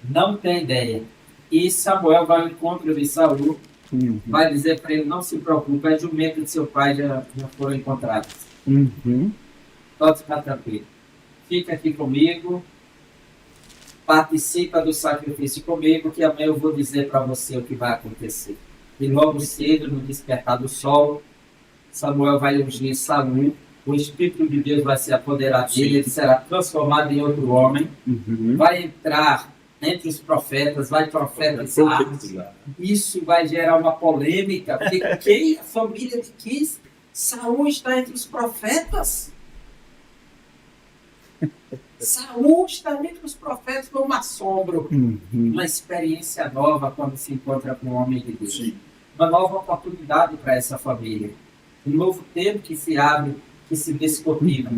Não tem ideia. E Samuel vai ao encontro de Saul, vai dizer para ele, não se preocupe, a jumenta de seu pai já foram encontradas. Pode ficar tranquilo. Fica aqui comigo, participa do sacrifício comigo, que amanhã eu vou dizer para você o que vai acontecer. E logo cedo, no despertar do sol, Samuel vai ungir Saul, o Espírito de Deus vai se apoderar dele, ele será transformado em outro homem, vai entrar entre os profetas, vai profetizar. Isso vai gerar uma polêmica, porque quem a família de Quis? Saul está entre os profetas. Saul está entre os profetas como um assombro, uma experiência nova quando se encontra com o homem de Deus. Uma nova oportunidade para essa família. Um novo tempo que se abre, que se descortina.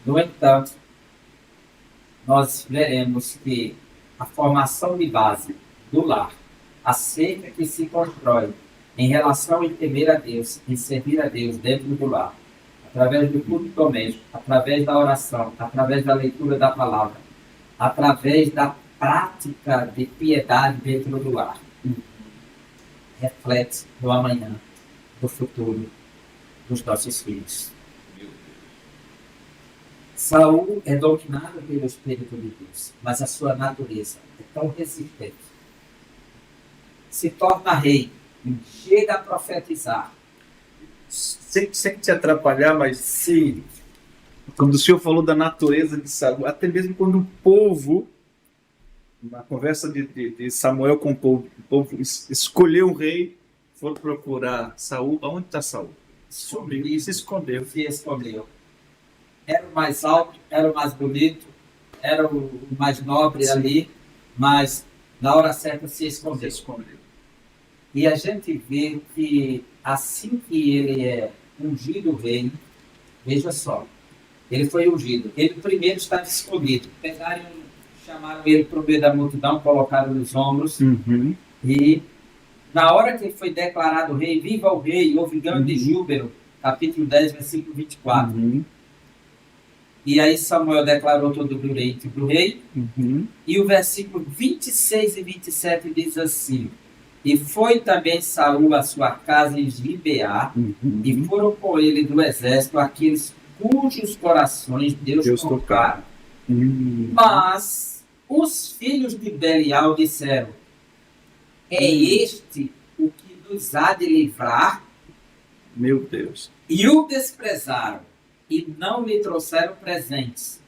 No entanto, nós veremos que a formação de base do lar, a cerca que se constrói em relação em temer a Deus, em servir a Deus dentro do lar, através do culto doméstico, através da oração, através da leitura da palavra, através da prática de piedade dentro do lar, reflete no amanhã, no futuro dos nossos filhos. Saul é dominado pelo Espírito de Deus, mas a sua natureza é tão resistente. Se torna rei, chega a profetizar. Sem te atrapalhar, mas sim, quando o senhor falou da natureza de Saul, até mesmo quando o povo, na conversa de Samuel com o povo escolheu um rei, foram procurar Saul. Aonde está Saul? Subiu e se escondeu. Se escondeu. Era o mais alto, era o mais bonito, era o mais nobre ali, mas na hora certa se escondeu. E a gente vê que assim que ele é ungido rei, veja só, ele foi ungido. Ele primeiro estava escondido. Pegaram, chamaram ele para o meio da multidão, colocaram nos ombros. E na hora que ele foi declarado rei, viva o rei, houve grande júbilo. Capítulo 10, versículo 24. E aí Samuel declarou todo o direito do rei. E o versículo 26 e 27 diz assim: e foi também Saul à sua casa em Gibeá, e foram com ele do exército aqueles cujos corações Deus tocaram. Mas os filhos de Belial disseram: é este o que nos há de livrar? Meu Deus. E o desprezaram, e não lhe trouxeram presentes.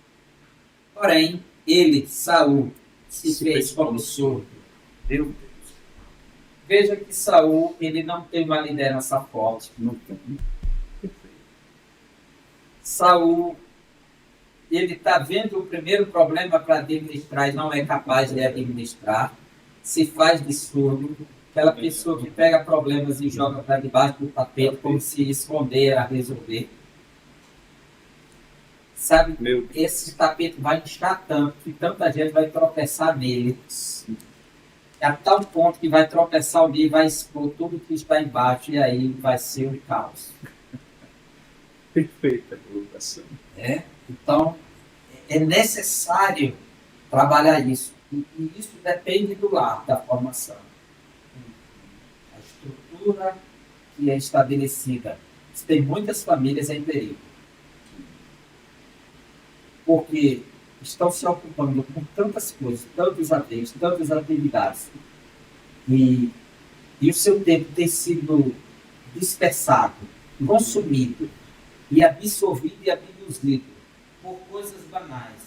Porém, ele, Saul, se fez como surdo. Meu Deus. Veja que Saul, ele não tem uma liderança forte. Não tem. Saul, ele está vendo o primeiro problema para administrar e não é capaz de administrar. Se faz de surdo. Aquela pessoa que pega problemas e joga para debaixo do tapete como se esconder a resolver. Sabe, esse tapete vai inchar tanto que tanta gente vai tropeçar nele. A tal ponto que vai tropeçar um dia e vai expor tudo que está embaixo e aí vai ser um caos. Perfeita colocação. Então, é necessário trabalhar isso. E isso depende do lar, da formação. A estrutura que é estabelecida. Tem muitas famílias em perigo. Porque estão se ocupando com tantas coisas, tantos atentos, tantas atividades. E o seu tempo tem sido dispersado, consumido e absorvido e abduzido por coisas banais.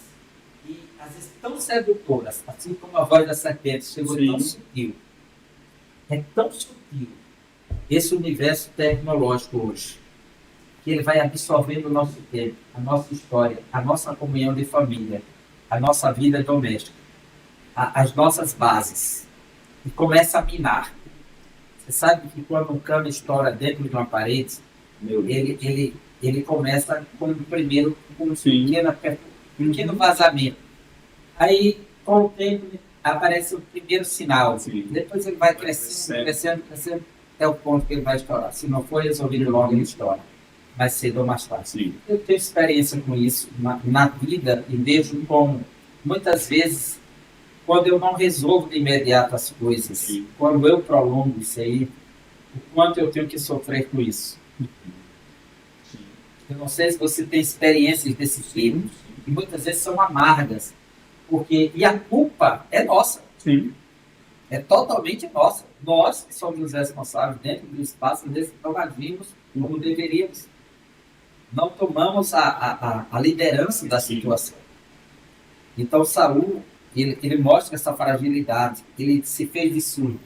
E às vezes tão sedutoras, assim como a voz da serpente chegou tão sutil. É tão sutil esse universo tecnológico hoje, que ele vai absorvendo o nosso tempo, a nossa história, a nossa comunhão de família, a nossa vida doméstica, as nossas bases, e começa a minar. Você sabe que quando um cano estoura dentro de uma parede, ele começa com um pequeno vazamento. Aí, com o tempo, aparece o primeiro sinal. Depois ele vai crescendo, até o ponto que ele vai estourar. Se não for resolvido logo, ele estoura. Mais cedo ou mais tarde. Eu tenho experiência com isso na vida e vejo como, muitas vezes, quando eu não resolvo de imediato as coisas, quando eu prolongo isso aí, o quanto eu tenho que sofrer com isso. Eu não sei se você tem experiências desse tipo, que muitas vezes são amargas, e a culpa é nossa. É totalmente nossa. Nós que somos os responsáveis dentro do espaço desse, não agimos como deveríamos. Não tomamos a liderança da situação. Então Saul, ele mostra essa fragilidade, ele se fez de surdo.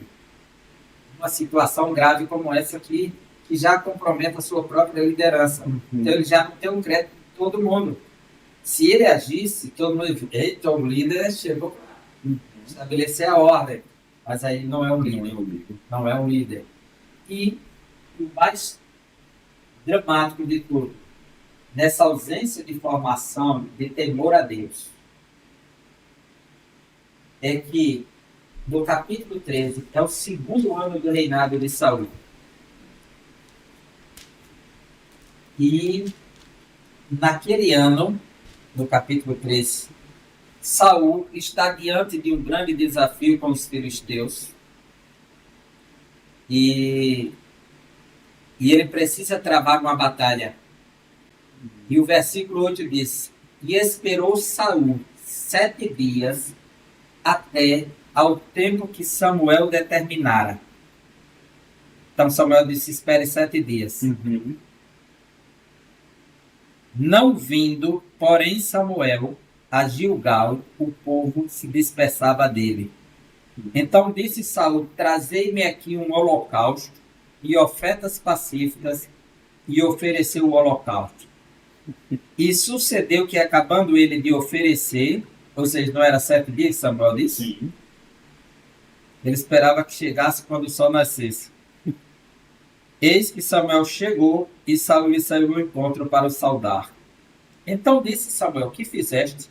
Uma situação grave como essa aqui, que já compromete a sua própria liderança. Então ele já não tem um crédito de todo mundo. Se ele agisse, o líder chegou para estabelecer a ordem, mas aí não é um líder. Não é um líder. E o mais dramático de tudo, nessa ausência de formação, de temor a Deus, é que no capítulo 13, é o segundo ano do reinado de Saul. E naquele ano, no capítulo 13, Saul está diante de um grande desafio com os filisteus. E ele precisa travar uma batalha. E o versículo 8 diz: e esperou Saul 7 dias até ao tempo que Samuel determinara. Então Samuel disse: espere 7 dias. Não vindo, porém, Samuel a Gilgal, o povo se dispersava dele. Então disse Saul: trazei-me aqui um holocausto e ofertas pacíficas, e ofereceu o holocausto. E sucedeu que, acabando ele de oferecer, Ou seja, não era 7 dias, Samuel disse? Sim. Ele esperava que chegasse quando o sol nascesse. Eis que Samuel chegou e Saul lhe saiu ao encontro para o saudar. Então disse Samuel: que fizeste?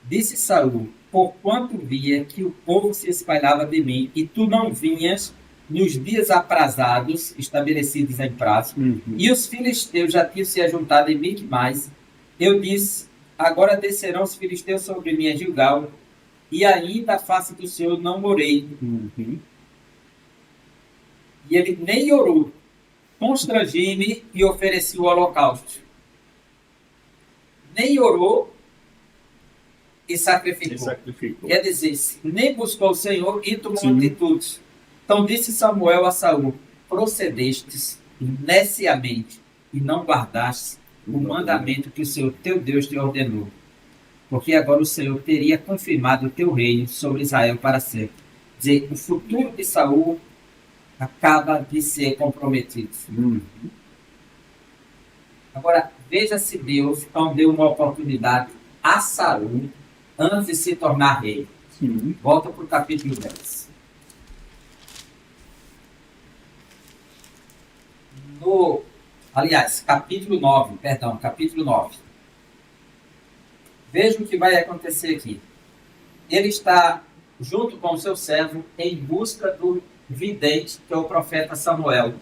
Disse Saul: porquanto via que o povo se espalhava de mim, e tu não vinhas nos dias aprazados, estabelecidos em prazo, e os filisteus já tinham se ajuntado em Micmais, eu disse: agora descerão os filisteus sobre mim a Gilgal, e ainda a face do Senhor não orei. E ele nem orou. Constrangi-me e ofereci o holocausto. Nem orou e sacrificou. Quer dizer, nem buscou o Senhor e tomou atitudes. Então disse Samuel a Saul: procedestes neciamente e não guardastes o mandamento que o Senhor teu Deus te ordenou. Porque agora o Senhor teria confirmado o teu reino sobre Israel para sempre. Quer dizer, o futuro de Saul acaba de ser comprometido. Agora, veja se Deus não deu uma oportunidade a Saul antes de se tornar rei. Volta para o capítulo 10. Capítulo 9. Veja o que vai acontecer aqui. Ele está junto com o seu servo em busca do vidente, que é o profeta Samuel.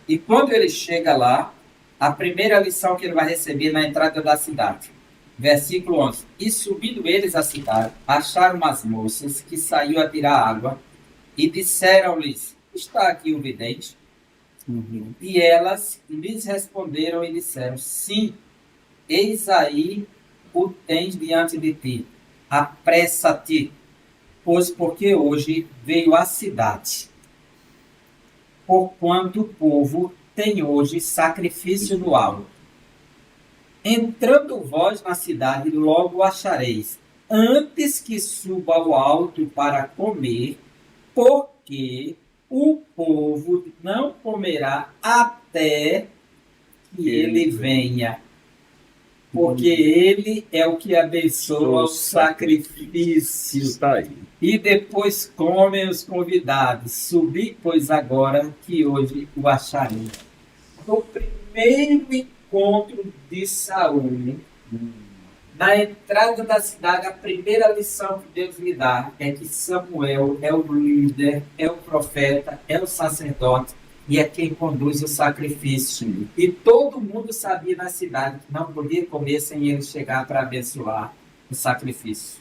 E quando ele chega lá, a primeira lição que ele vai receber na entrada da cidade. Versículo 11. E subindo eles à cidade, acharam umas moças que saíam a tirar água e disseram-lhes: está aqui o vidente? E elas lhes responderam e disseram: sim, eis aí o tens diante de ti. Apressa-te, pois porque hoje veio à cidade. Porquanto o povo tem hoje sacrifício no alto. Entrando vós na cidade, logo o achareis, antes que suba ao alto para comer, porque o povo não comerá até que ele venha. Porque ele é o que abençoa o sacrifício. Está aí. E depois comem os convidados. Subi, pois, agora que hoje o acharei. No primeiro encontro de Saul, na entrada da cidade, a primeira lição que Deus lhe dá é que Samuel é o líder, é o profeta, é o sacerdote e é quem conduz o sacrifício. E todo mundo sabia na cidade que não podia comer sem ele chegar para abençoar o sacrifício.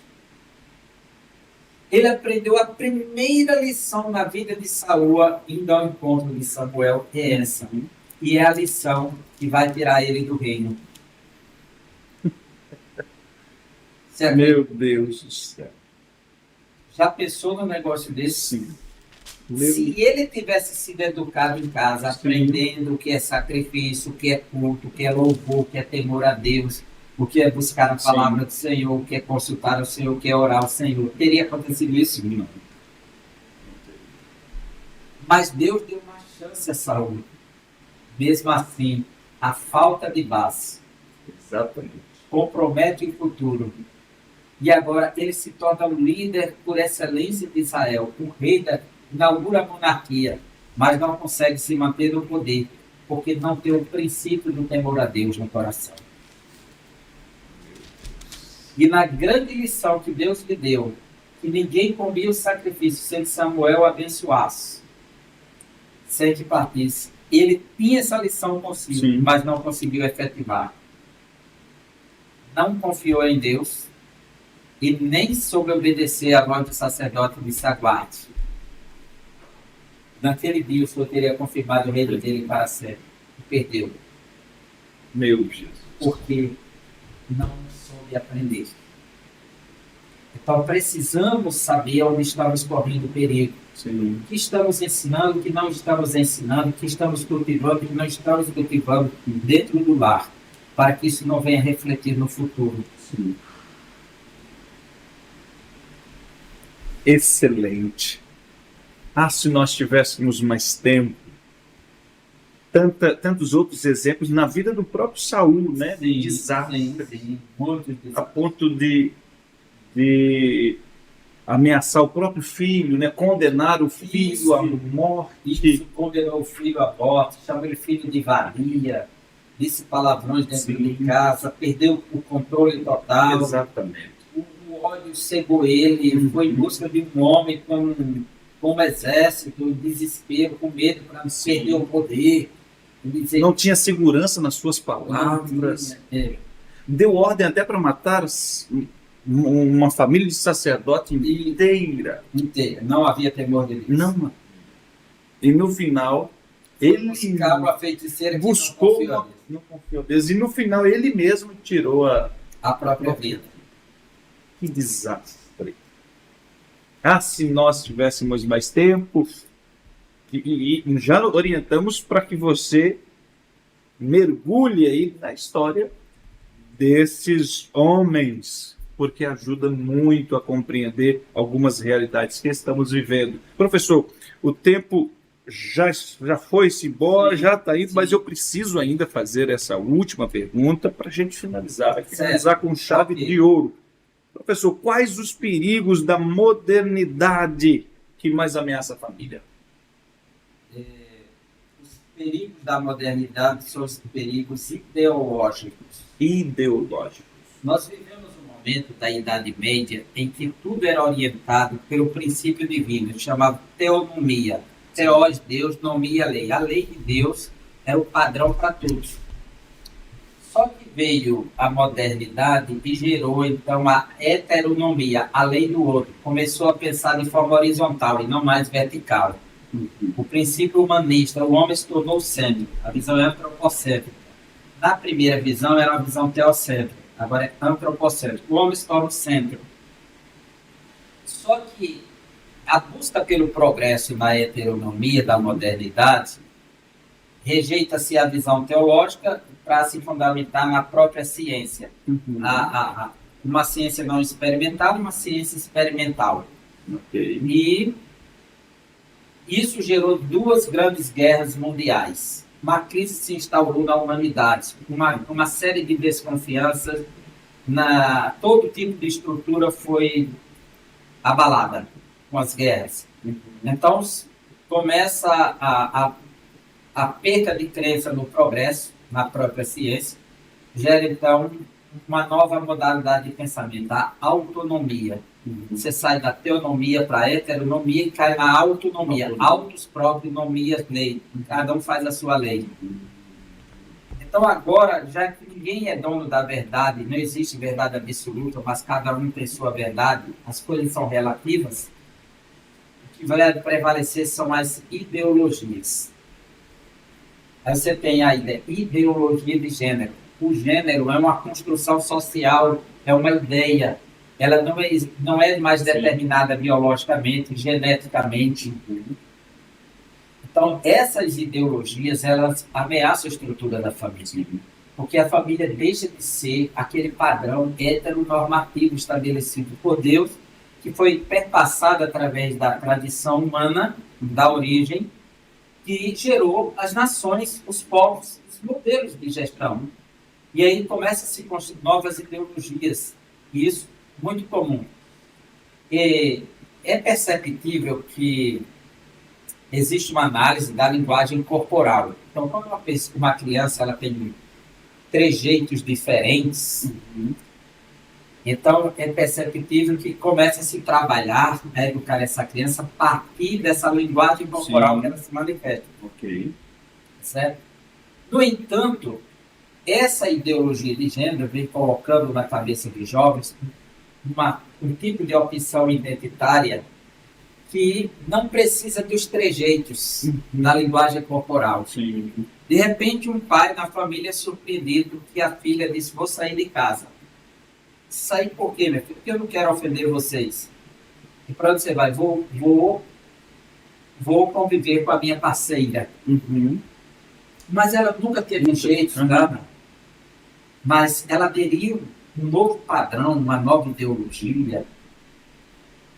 Ele aprendeu a primeira lição na vida de Saul, indo ao encontro de Samuel, é essa. E é a lição que vai tirar ele do reino. Meu Deus do céu. Já pensou no negócio desse? Sim. Se ele tivesse sido educado em casa, aprendendo o que é sacrifício, o que é culto, o que é louvor, o que é temor a Deus, o que é buscar a palavra do Senhor, o que é consultar o Senhor, o que é orar ao Senhor, teria acontecido isso? Não. Mas Deus deu uma chance a Saul. Mesmo assim, a falta de base compromete o futuro. E agora ele se torna o líder por excelência de Israel, o rei inaugura a monarquia, mas não consegue se manter no poder, porque não tem o princípio do temor a Deus no coração. E na grande lição que Deus lhe deu, que ninguém comia o sacrifício sem que Samuel abençoasse, sem que partisse, ele tinha essa lição consigo, mas não conseguiu efetivar. Não confiou em Deus e nem soube obedecer à voz do sacerdote de Saguarte. Naquele dia o Senhor teria confirmado o reino dele para sempre. E perdeu. Meu Jesus. Porque não soube aprender. Então precisamos saber onde estamos correndo o perigo. O que estamos ensinando, o que não estamos ensinando, o que estamos cultivando, o que não estamos cultivando dentro do lar, para que isso não venha refletir no futuro. Excelente. Se nós tivéssemos mais tempo, tantos outros exemplos na vida do próprio Saul, né? De desastre, sim. Muitos a ponto de ameaçar o próprio filho, né? Condenar o filho à morte. Isso, condenou o filho à morte, chamou ele filho de vadia, disse palavrões dentro de casa, perdeu o controle total. Exatamente. O ódio cegou ele, foi em busca de um homem com um exército, desespero, com medo para não perder o poder. Não tinha segurança nas suas palavras. Deu ordem até para matar uma família de sacerdote inteira. Não havia temor de Deus. Não. E no final, ele buscava a feiticeira que buscou, não confiou a Deus. E no final, ele mesmo tirou a própria vida. Que desastre. Ah, se nós tivéssemos mais tempo. E já orientamos para que você mergulhe aí na história desses homens, porque ajuda muito a compreender algumas realidades que estamos vivendo. Professor, o tempo já foi-se embora, já está indo, mas eu preciso ainda fazer essa última pergunta para a gente finalizar com chave de ouro. Professor, quais os perigos da modernidade que mais ameaça a família? Os perigos da modernidade são os perigos ideológicos. Nós vivemos um momento da Idade Média em que tudo era orientado pelo princípio divino, chamado teonomia. Teós, Deus, nomia, lei. A lei de Deus era o padrão para todos. Só que veio a modernidade e gerou, então, a heteronomia, a lei do outro. Começou a pensar de forma horizontal e não mais vertical. O princípio humanista, o homem se tornou o centro. A visão é antropocêntrica. Na primeira visão era uma visão teocêntrica, agora é antropocêntrica. O homem se torna o centro. Só que a busca pelo progresso na heteronomia da modernidade rejeita-se a visão teológica para se fundamentar na própria ciência. Uma ciência não experimental e uma ciência experimental. E isso gerou duas grandes guerras mundiais. Uma crise se instaurou na humanidade, uma série de desconfianças, todo tipo de estrutura foi abalada com as guerras. Então, começa a perda de crença no progresso, na própria ciência, gera, então, uma nova modalidade de pensamento, a autonomia. Você sai da teonomia para a heteronomia e cai na autonomia. Autos próprios, nomias, lei. Cada um faz a sua lei. Então agora, já que ninguém é dono da verdade, não existe verdade absoluta, mas cada um tem sua verdade, as coisas são relativas, o que vai prevalecer são as ideologias. Aí você tem a ideologia de gênero. O gênero é uma construção social, é uma ideia. Ela não é mais determinada biologicamente, geneticamente. Então, essas ideologias, elas ameaçam a estrutura da família. Porque a família deixa de ser aquele padrão heteronormativo estabelecido por Deus, que foi perpassado através da tradição humana, da origem, que gerou as nações, os povos, os modelos de gestão. E aí começam a se construir novas ideologias. Isso muito comum. E é perceptível que existe uma análise da linguagem corporal. Então, quando uma criança ela tem trejeitos diferentes, então é perceptível que começa a se trabalhar, educar essa criança a partir dessa linguagem corporal que ela se manifesta. Certo? No entanto, essa ideologia de gênero vem colocando na cabeça dos jovens um tipo de opção identitária que não precisa dos trejeitos na linguagem corporal. De repente, um pai na família é surpreendido que a filha disse: vou sair de casa. Sair por quê, meu filho? Porque eu não quero ofender vocês. E para onde você vai? Vou conviver com a minha parceira. Mas ela nunca teve jeito, nada. Mas ela aderiu um novo padrão, uma nova ideologia,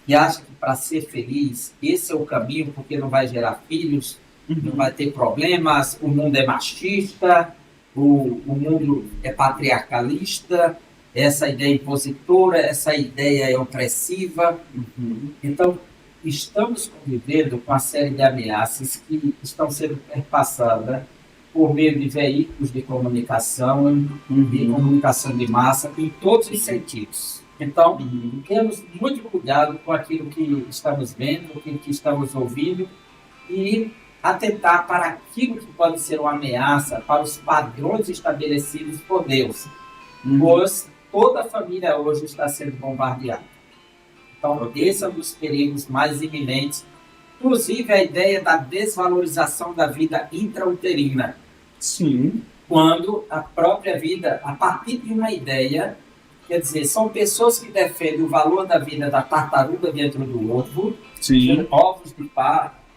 e acha que para ser feliz, esse é o caminho, porque não vai gerar filhos, não vai ter problemas, o mundo é machista, o mundo é patriarcalista, essa ideia impositora, essa ideia é opressiva. Então, estamos convivendo com uma série de ameaças que estão sendo perpassadas por meio de veículos de comunicação, de comunicação de massa, em todos os sentidos. Então, temos muito cuidado com aquilo que estamos vendo, com aquilo que estamos ouvindo, e atentar para aquilo que pode ser uma ameaça para os padrões estabelecidos por Deus. Pois toda a família hoje está sendo bombardeada. Então, esse é um dos perigos mais iminentes. Inclusive, a ideia da desvalorização da vida intrauterina. Sim. Quando a própria vida, a partir de uma ideia, quer dizer, são pessoas que defendem o valor da vida da tartaruga dentro do ovo, Sim. ovos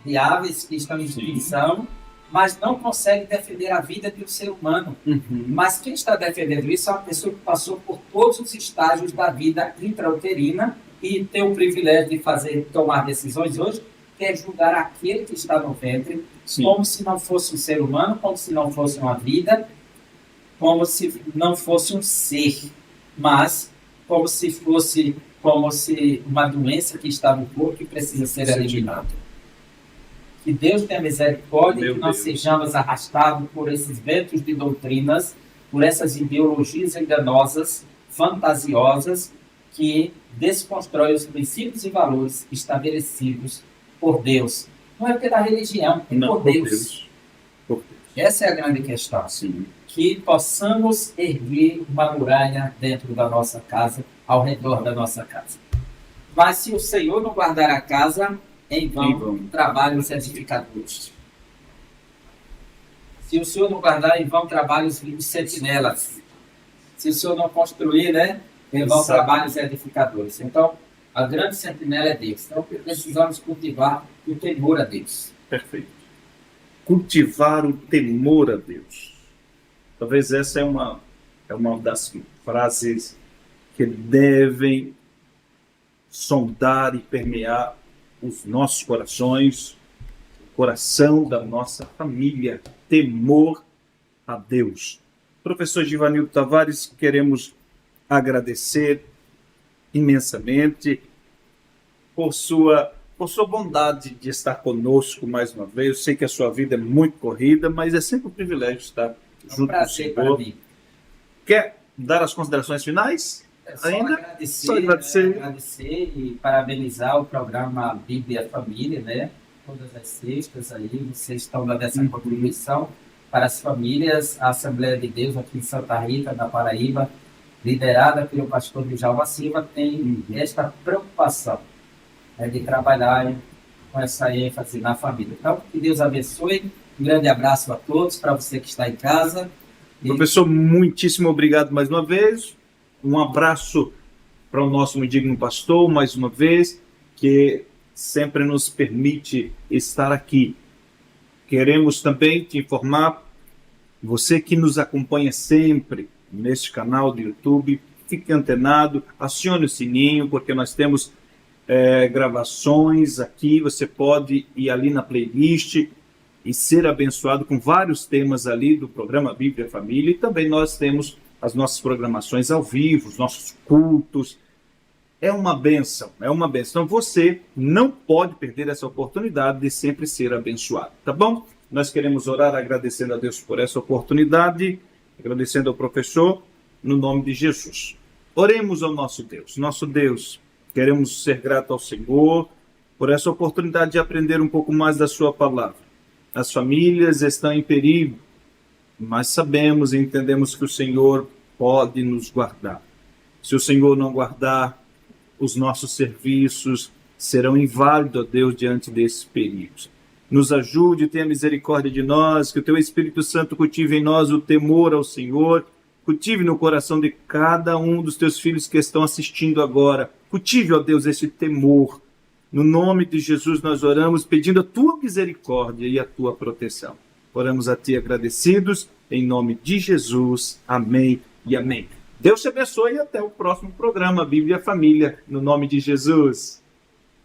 de aves que estão em extinção, mas não conseguem defender a vida de um ser humano. Mas quem está defendendo isso é uma pessoa que passou por todos os estágios da vida intrauterina e tem o privilégio de tomar decisões hoje, que é julgar aquele que está no ventre, como se não fosse um ser humano, como se não fosse uma vida, como se não fosse um ser, mas como se fosse uma doença que está no corpo e precisa ser eliminada. Que Deus tenha misericórdia e que nós sejamos arrastados por esses ventos de doutrinas, por essas ideologias enganosas, fantasiosas, que desconstroem os princípios e valores estabelecidos por Deus. Não é pela religião, é por Deus. Essa é a grande questão. Que possamos erguer uma muralha dentro da nossa casa, ao redor da nossa casa. Mas se o Senhor não guardar a casa, em vão trabalham os edificadores. Se o Senhor não guardar, em vão trabalham os sentinelas. Se o Senhor não construir, em vão trabalham os edificadores. Então, a grande sentinela é Deus. Então, precisamos cultivar o temor a Deus. Perfeito. Cultivar o temor a Deus. Talvez essa é uma das frases que devem sondar e permear os nossos corações, o coração da nossa família. Temor a Deus. Professor Givanildo Tavares, queremos agradecer imensamente por sua bondade de estar conosco mais uma vez. Eu sei que a sua vida é muito corrida, mas é sempre um privilégio estar junto com o senhor. Quer dar as considerações finais? Só agradecer e parabenizar o programa Bíblia Família, Todas as sextas aí, vocês estão dando essa contribuição para as famílias. A Assembleia de Deus aqui em Santa Rita, da Paraíba, liderada pelo pastor Djalma Silva, tem esta preocupação de trabalhar com essa ênfase na família. Então, que Deus abençoe. Um grande abraço a todos, para você que está em casa. Professor, muitíssimo obrigado mais uma vez. Um abraço para o nosso digno pastor, mais uma vez, que sempre nos permite estar aqui. Queremos também te informar, você que nos acompanha sempre neste canal do YouTube, fique antenado, acione o sininho, porque nós temos gravações aqui, você pode ir ali na playlist e ser abençoado com vários temas ali do programa Bíblia Família, e também nós temos as nossas programações ao vivo, os nossos cultos. É uma bênção, é uma bênção. Então você não pode perder essa oportunidade de sempre ser abençoado, tá bom? Nós queremos orar agradecendo a Deus por essa oportunidade, agradecendo ao professor, no nome de Jesus. Oremos ao nosso Deus. Nosso Deus, queremos ser gratos ao Senhor por essa oportunidade de aprender um pouco mais da sua palavra. As famílias estão em perigo, mas sabemos e entendemos que o Senhor pode nos guardar. Se o Senhor não guardar, os nossos serviços serão inválidos, ó Deus, diante desses perigos. Nos ajude, tenha misericórdia de nós, que o Teu Espírito Santo cultive em nós o temor ao Senhor, cultive no coração de cada um dos Teus filhos que estão assistindo agora. Cultive, ó Deus, esse temor. No nome de Jesus nós oramos, pedindo a Tua misericórdia e a Tua proteção. Oramos a Ti agradecidos, em nome de Jesus. Amém e amém. Deus te abençoe e até o próximo programa Bíblia Família, no nome de Jesus.